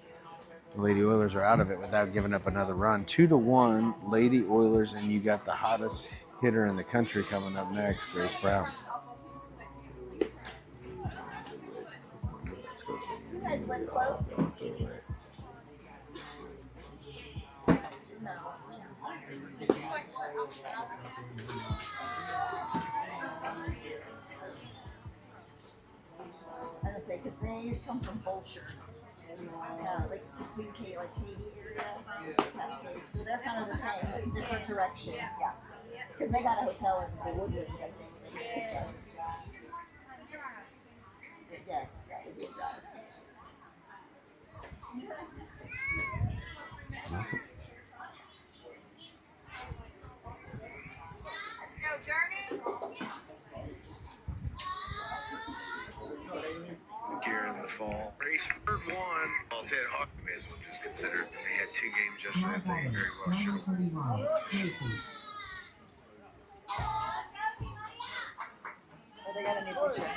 The Lady Oilers are out of it without giving up another run. 2-1, Lady Oilers, and you got the hottest hitter in the country coming up next, Grace Brown. Let's go. You guys went close. I was gonna say, because they come from Bolshire. Like between Katy area. So they're kind of the same, different direction. Yeah. Because they got a hotel in the Woodlands, I think. Yes. Yes, that would be a drive. Let's go, Journey. Here in the fall. Race third one. Well, Ted Hawk may as well just consider it. They had 2 games yesterday that they very well should have. Oh, they got a new pitcher.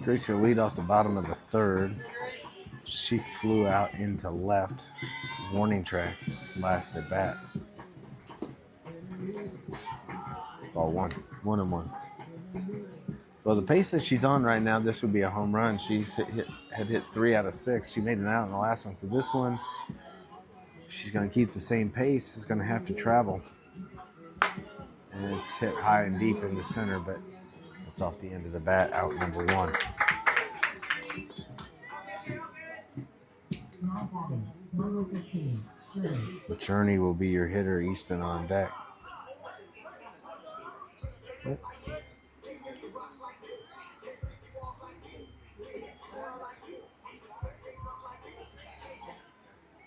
Grace will lead off the bottom of the third. She flew out into left. Warning track. Last at bat. Ball 1. 1-1. Well, the pace that she's on right now, this would be a home run. She's had hit 3 out of 6. She made an out in the last one. So this one, If she's going to keep the same pace, is going to have to travel. And it's hit high and deep in the center, but it's off the end of the bat, out number 1. Journey will be your hitter. Easton on deck.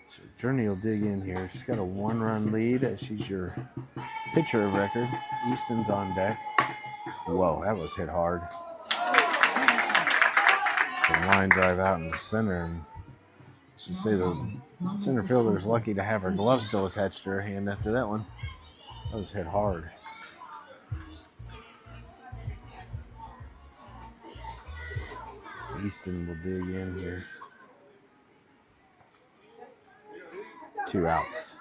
So Journey will dig in here. She's got a 1-run lead. She's your pitcher of record. Easton's on deck. Whoa, that was hit hard. The line drive out in the center, and should say the center fielder's lucky to have her glove still attached to her hand after that one. That was hit hard. Easton will dig in here. 2 outs.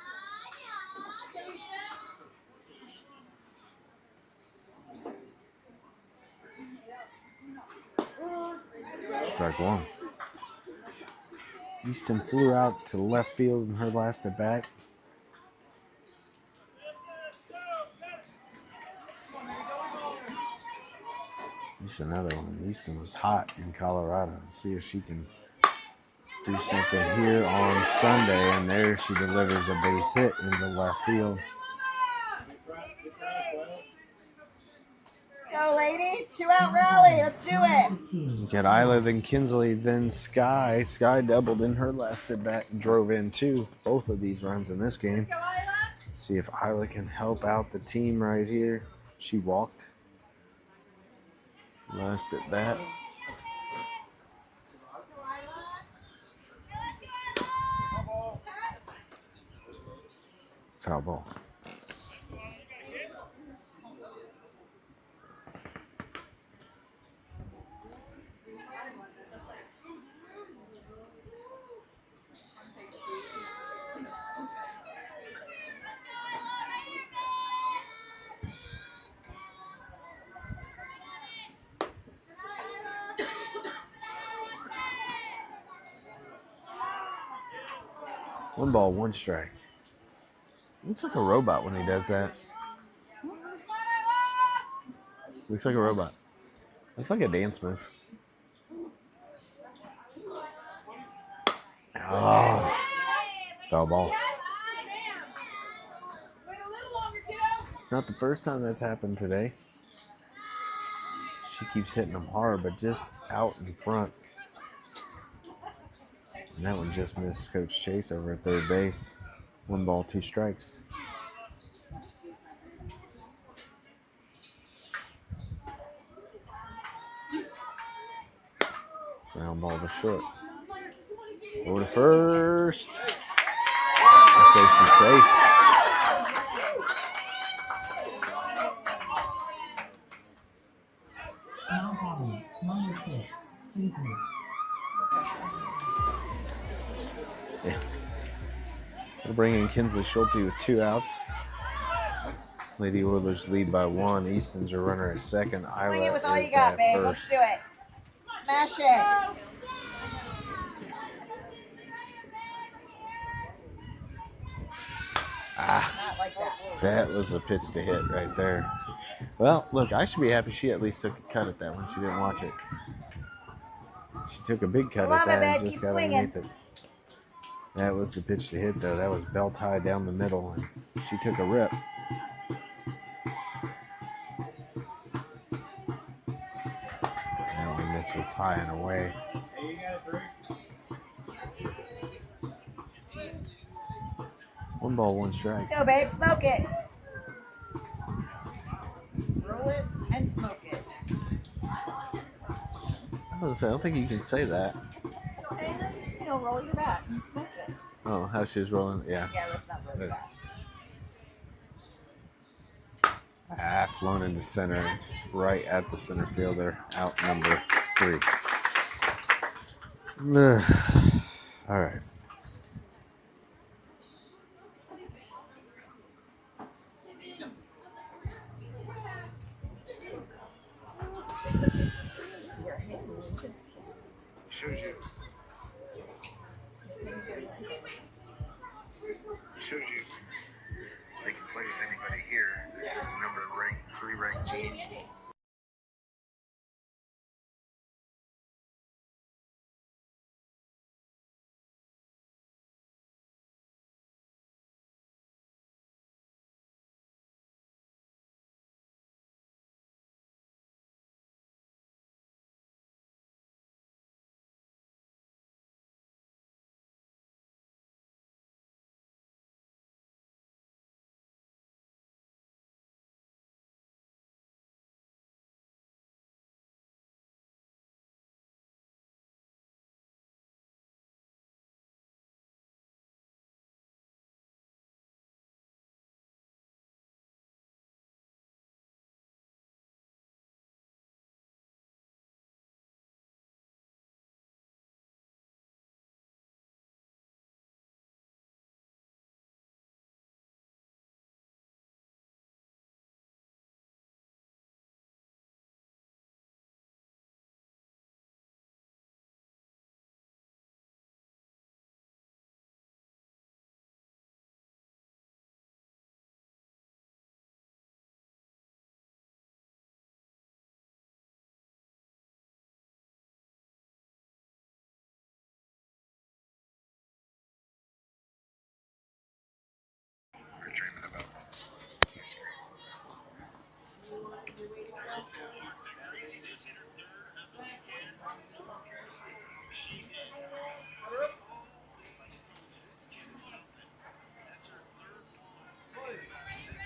Strike 1. Easton flew out to left field in her last at bat. Just another one. Easton was hot in Colorado. See if she can do something here on Sunday. And there she delivers a base hit into left field. Let's go, ladies. 2-out rally. Let's do it. You got Isla, then Kinsley, then Sky. Sky doubled in her last at bat and drove in 2. Both of these runs in this game. Let's see if Isla can help out the team right here. She walked. Last at bat. Foul ball. One ball, 1 strike. Looks like a robot when he does that. Looks like a robot. Looks like a dance move. Oh, foul ball. It's not the first time that's happened today. She keeps hitting them hard, but just out in front. And that one just missed Coach Chase over at third base. 1 ball, 2 strikes. Ground ball to short. Over to first. I say she's safe. Yeah. We'll bring in Kinsley Schulte with 2 outs. Lady Oilers lead by 1. Easton's a runner at second. Swing it with all Isla you is got, at babe. first. Let's do it. Smash it. Not like that. That was a pitch to hit right there. Well, look, I should be happy she at least took a cut at that one. She didn't watch it. She took a big cut Come at on, my that and bad. just Keep got swinging. underneath it. That was the pitch to hit, though. That was belt high down the middle, and she took a rip. That one misses high and away. One ball, 1 strike. Let's go, babe. Smoke it. Roll it and smoke it. I don't think you can say that. You know, roll your bat and smoke it. Oh, how she was rolling? Yeah. Yeah, that's not really That's- bad. Flown into center. It's right at the center fielder. Out number 3. All right. Your hand just Shows you. played anybody here. This is the number three ranked team. We're dreaming about butterflies on ice cream. Gracie just hit her third of the weekend. She did. This kid is something. That's her third one. 6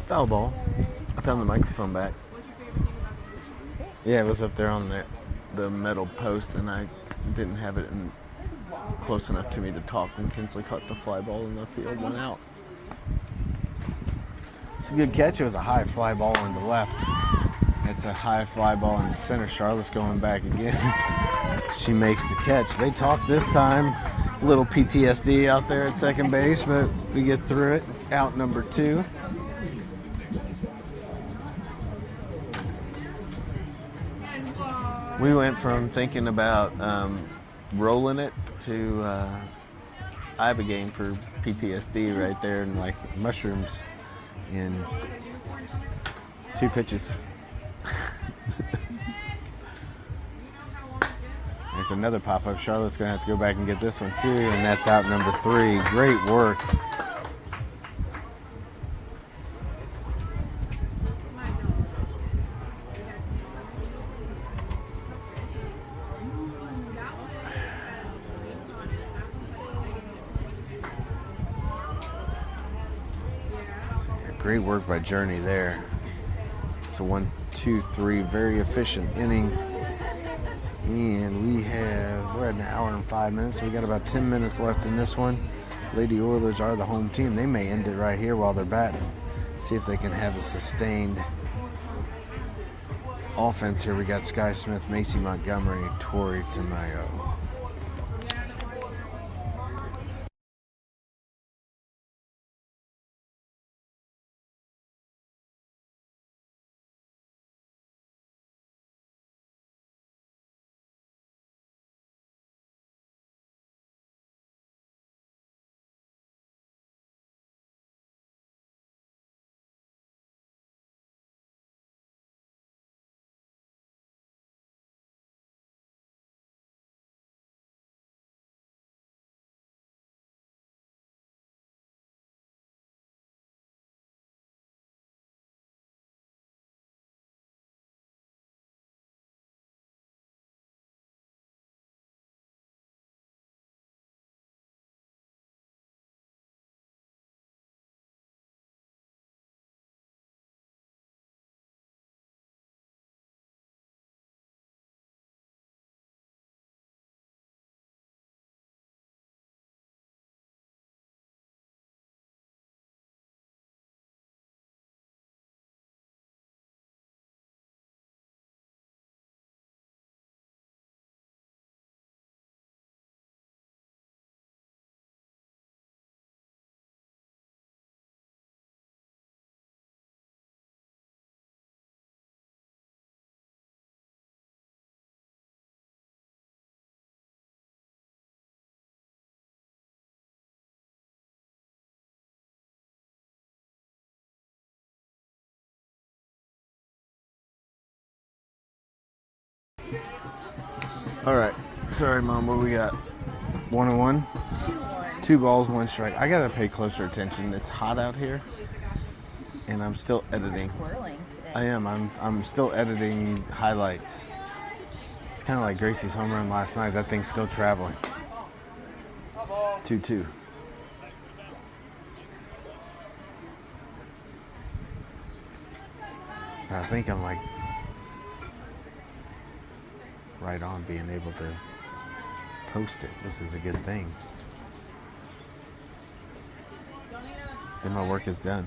Foul ball. I found the microphone back. Yeah, it was up there on the metal post, and I didn't have it close enough to me to talk, and Kinsley caught the fly ball in the field, went out. It's a good catch. It was a high fly ball in the left. It's a high fly ball in the center. Charlotte's going back again. She makes the catch. They talked this time. Little PTSD out there at second base, but we get through it. Out number 2. We went from thinking about rolling it to I have a game for PTSD right there, and like mushrooms in 2 pitches. There's another pop-up. Charlotte's going to have to go back and get this one too, and that's out number 3. Great work. Great work by Journey there. It's a 1, 2, 3, very efficient inning. And we're at an hour and 5 minutes. So we got about 10 minutes left in this one. Lady Oilers are the home team. They may end it right here while they're batting. See if they can have a sustained offense here. We got Sky Smith, Macy Montgomery, Tori Tamayo. All right. Sorry, Mom. What we got? 1-1? 2-1. 2 balls, 1 strike. I gotta pay closer attention. It's hot out here, and I'm still editing. Squirreling today. I am. I'm still editing highlights. It's kind of like Gracie's home run last night. That thing's still traveling. 2-2. I think I'm like right on being able to post it. This is a good thing. Then my work is done.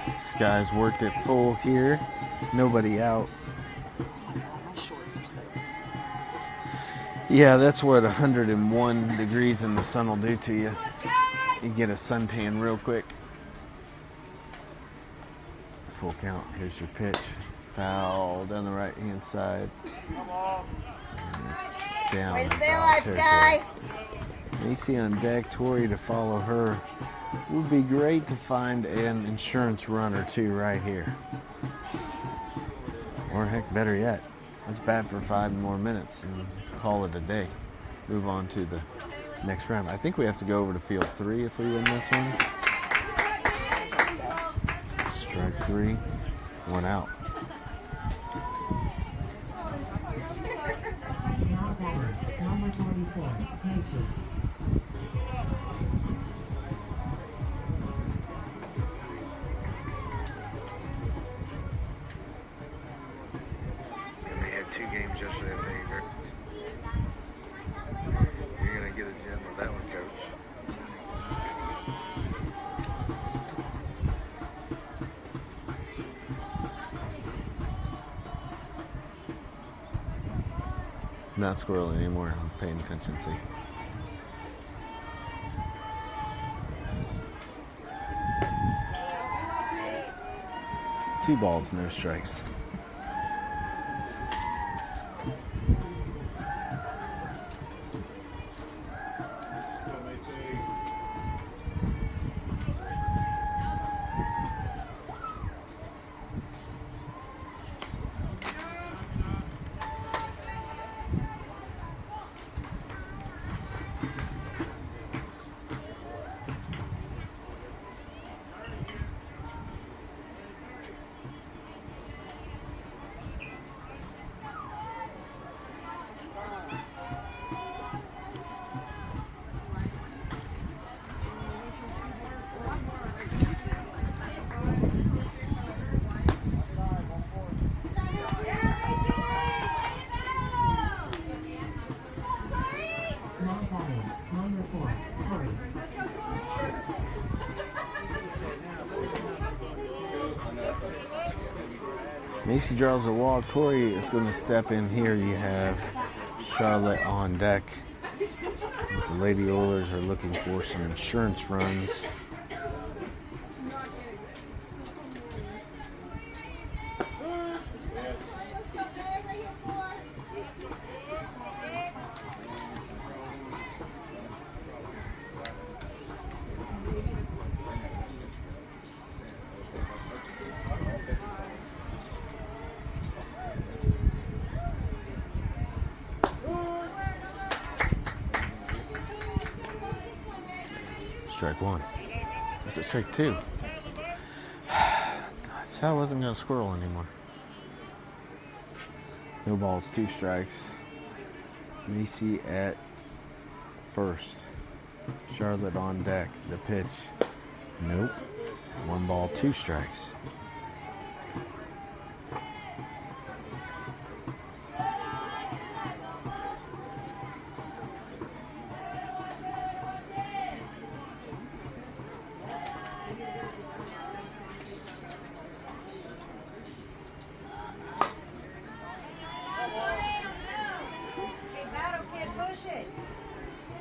This guy's worked it full here. Nobody out. My shorts are soaked. Yeah, that's what 101 degrees in the sun will do to you. You get a suntan real quick. Full count. Here's your pitch. Foul down the right hand side. And it's down. Way to in stay foul alive, territory. Sky. Macy on deck. Tori to follow her. It would be great to find an insurance run or two right here. Or heck, better yet, let's bat for 5 more minutes and call it a day. Move on to the next round. I think we have to go over to field 3 if we win this one. Strike 3, 1 out. Number 44, Casey. And they had 2 games yesterday at the Hager. You're going to get a gem with that one, Coach. Not squirreling anymore. I'm paying attention. See. Two balls, no strikes. Small batting, number 4, Corey. Macy draws a walk. Tori is going to step in here. You have Charlotte on deck. The Lady Oilers are looking for some insurance runs. Strike 1. Is it strike 2? So I wasn't going to squirrel anymore. No balls, 2 strikes. Macy at first. Charlotte on deck. The pitch. Nope. 1 ball, 2 strikes.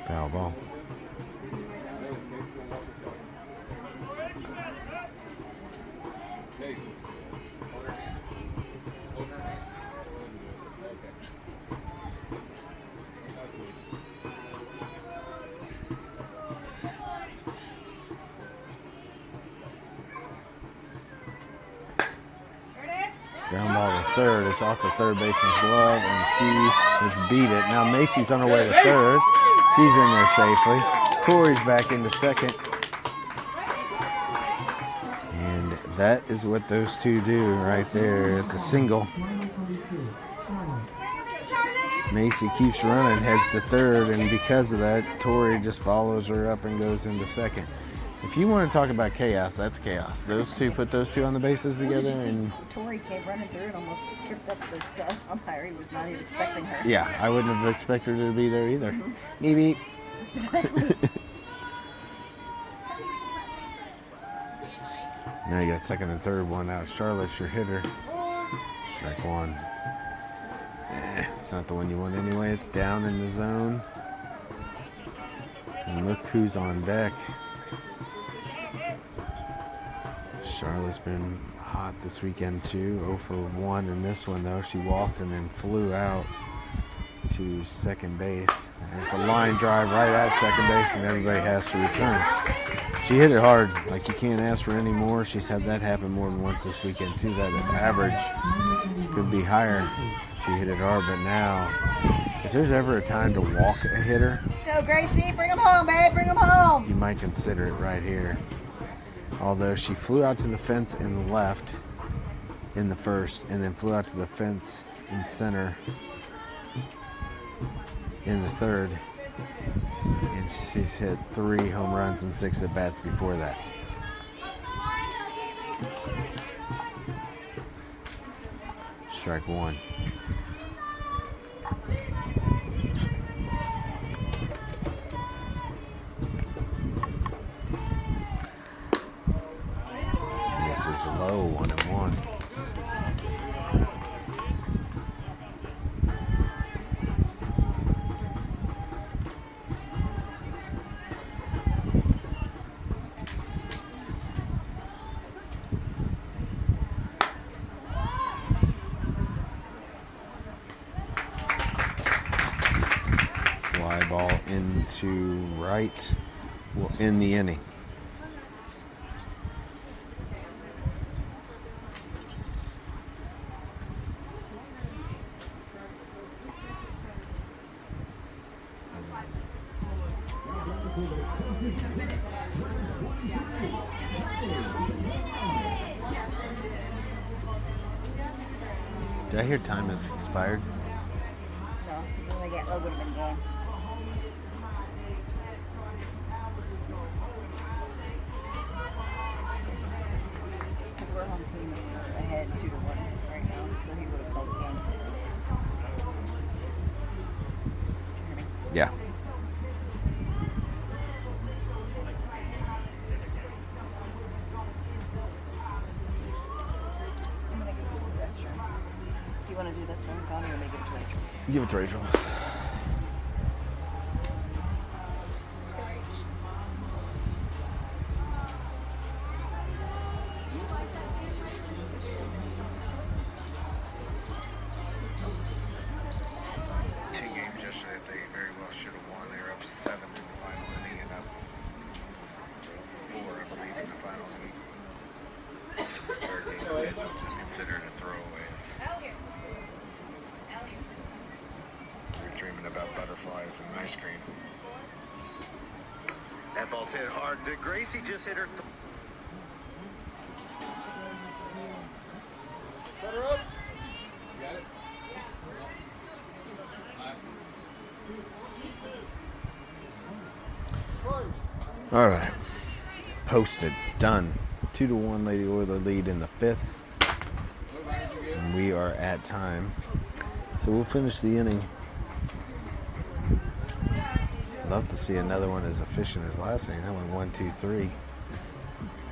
Foul ball. Ground ball to third. It's off the third baseman's glove, and she has beat it. Now Macy's on her way to third. She's in there safely. Tori's back into second. And that is what those two do right there. It's a single. Macy keeps running, heads to third, and because of that, Tori just follows her up and goes into second. If you want to talk about chaos, that's chaos. Those two put those two on the bases together, and Tori came running through and almost tripped up this umpire. He was not even expecting her. yeah, I wouldn't have expected her to be there either. Beep, beep. Now you got second and third one out. Charlotte's your hitter. Strike one. It's not the one you want anyway. It's down in the zone. And look who's on deck. Charlotte's been hot this weekend too. 0 for 1 in this one though. She walked and then flew out to second base. There's a line drive right at second base, and everybody has to return. She hit it hard, like you can't ask for any more. She's had that happen more than once this weekend too. That average could be higher. She hit it hard, but now, if there's ever a time to walk a hitter, Let's go, Gracie. Bring him home, babe. Bring him home. you might consider it right here. Although she flew out to the fence in the left in the first, and then flew out to the fence in center in the third, and she's hit 3 home runs and 6 at bats before that. Strike one. This is low, 1-1. Fly ball into right. Will end the inning. Did I hear time has expired? No, because then they would have been game. Because we're home team ahead 2-1 right now, so he would have called the game. Did you hear me? Yeah. I'm gonna go use the restroom. Do you want to do this one, Connie, or am I give it to Rachel? Give it to Rachel. Two games yesterday that they very well should have won. They were up 7 in the final inning and up 4, I believe, in the final inning. Third game of Mitchell just considered a throwaway. You're dreaming about butterflies and ice cream. That ball's hit hard. Did Gracie just hit her? All right. Posted. Done. 2-1 Lady Oiler lead in the 5th. And we are at time. So we'll finish the inning. Love to see another one as efficient as last inning. That went 1, 2, 3.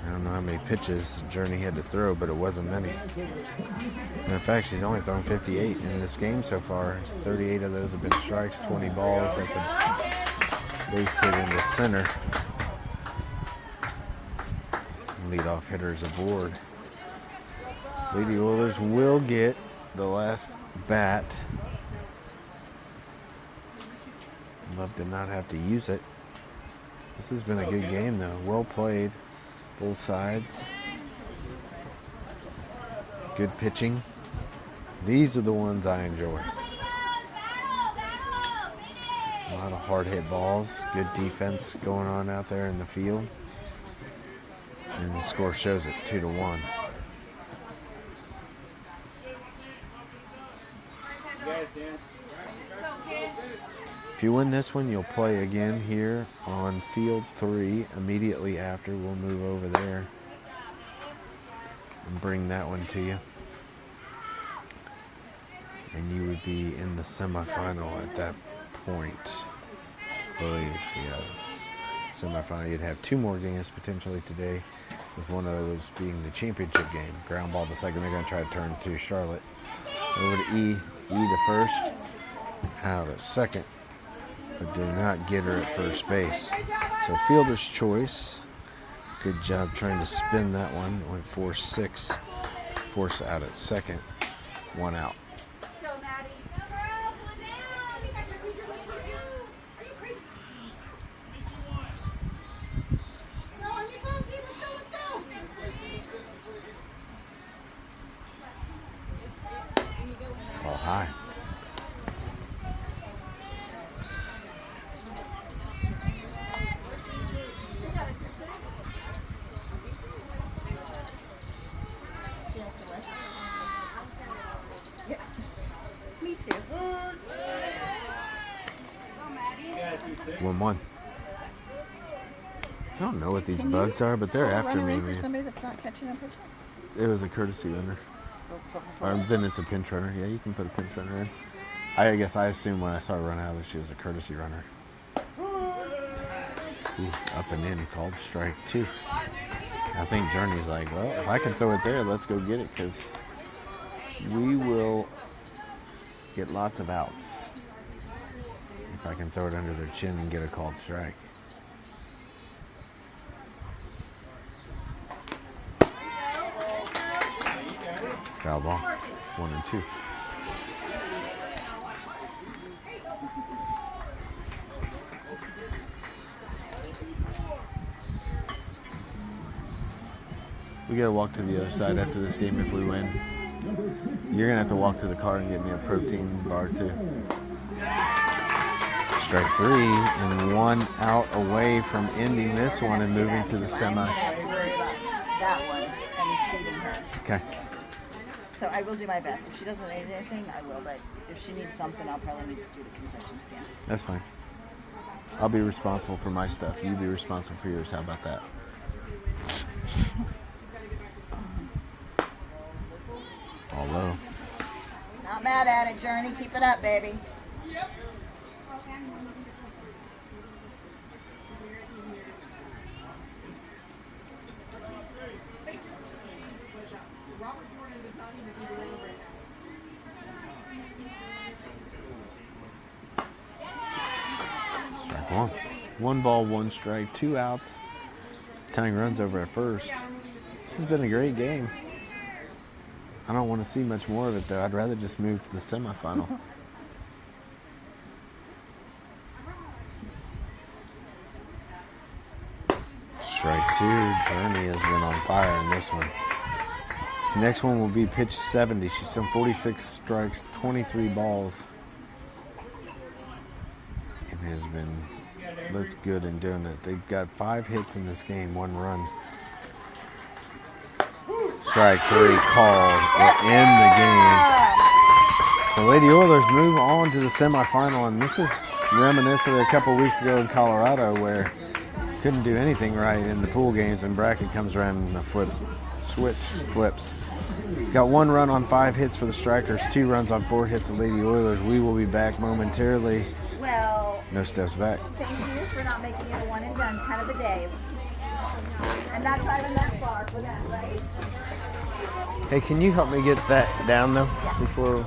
I don't know how many pitches Journey had to throw, but it wasn't many. Matter of fact, she's only thrown 58 in this game so far. 38 of those have been strikes, 20 balls. That's a base hit in the center. Leadoff hitters aboard. Lady Oilers will get the last bat. Love to not have to use it. This has been a good game though. Well played, both sides. Good pitching. These are the ones I enjoy. A lot of hard hit balls, good defense going on out there in the field. And the score shows it 2-1. If you win this one, you'll play again here on field 3 immediately after. We'll move over there and bring that one to you. And you would be in the semifinal at that point. I believe, yeah, it's semifinal. You'd have 2 more games potentially today, with one of those being the championship game. Ground ball to second. They're going to try to turn to Charlotte. Over to E. E to first. Out at second. But do not get her at first base. So fielder's choice. Good job trying to spin that one. Went 4-6. Force out at second. 1 out. Ball high. Me too. 1-1. I don't know what these bugs are, but they're after Run me, away for man. somebody that's not catching a pitcher. It was a courtesy runner. Or then it's a pinch runner. Yeah, you can put a pinch runner in. I guess I assumed when I saw her run out that she was a courtesy runner. Ooh, up and in, called strike 2. I think Journey's like, well, if I can throw it there, let's go get it, because we will get lots of outs if I can throw it under their chin and get a called strike. Foul ball. 1 and 2. We gotta walk to the other side after this game if we win. You're gonna have to walk to the car and get me a protein bar too. Strike 3 and 1 out away from ending this one and moving to the I'm semi. gonna have to worry about that one and feeding her. Okay. So I will do my best. If she doesn't need anything, I will. But if she needs something, I'll probably need to do the concession stand. That's fine. I'll be responsible for my stuff. You be responsible for yours. How about that? All low. Not mad at it, Journey. Keep it up, baby. Strike 1. 1 ball, 1 strike, 2 outs. Tying runs over at first. This has been a great game. I don't want to see much more of it, though. I'd rather just move to the semifinal. Strike 2. Journey has been on fire in this one. This next one will be pitch 70. She's done 46 strikes, 23 balls. And has been looked good in doing it. They've got 5 hits in this game, 1 run. Strike 3 called to end the game. So Lady Oilers move on to the semifinal, and this is reminiscent of a couple weeks ago in Colorado where couldn't do anything right in the pool games, and Brackett comes around and the switch flips. Got 1 run on 5 hits for the Strikers, 2 runs on 4 hits the Lady Oilers. We will be back momentarily. Well, No steps back. thank you for not making it a one and done kind of a day. And not driving that far for that, right? Hey, can you help me get that down though before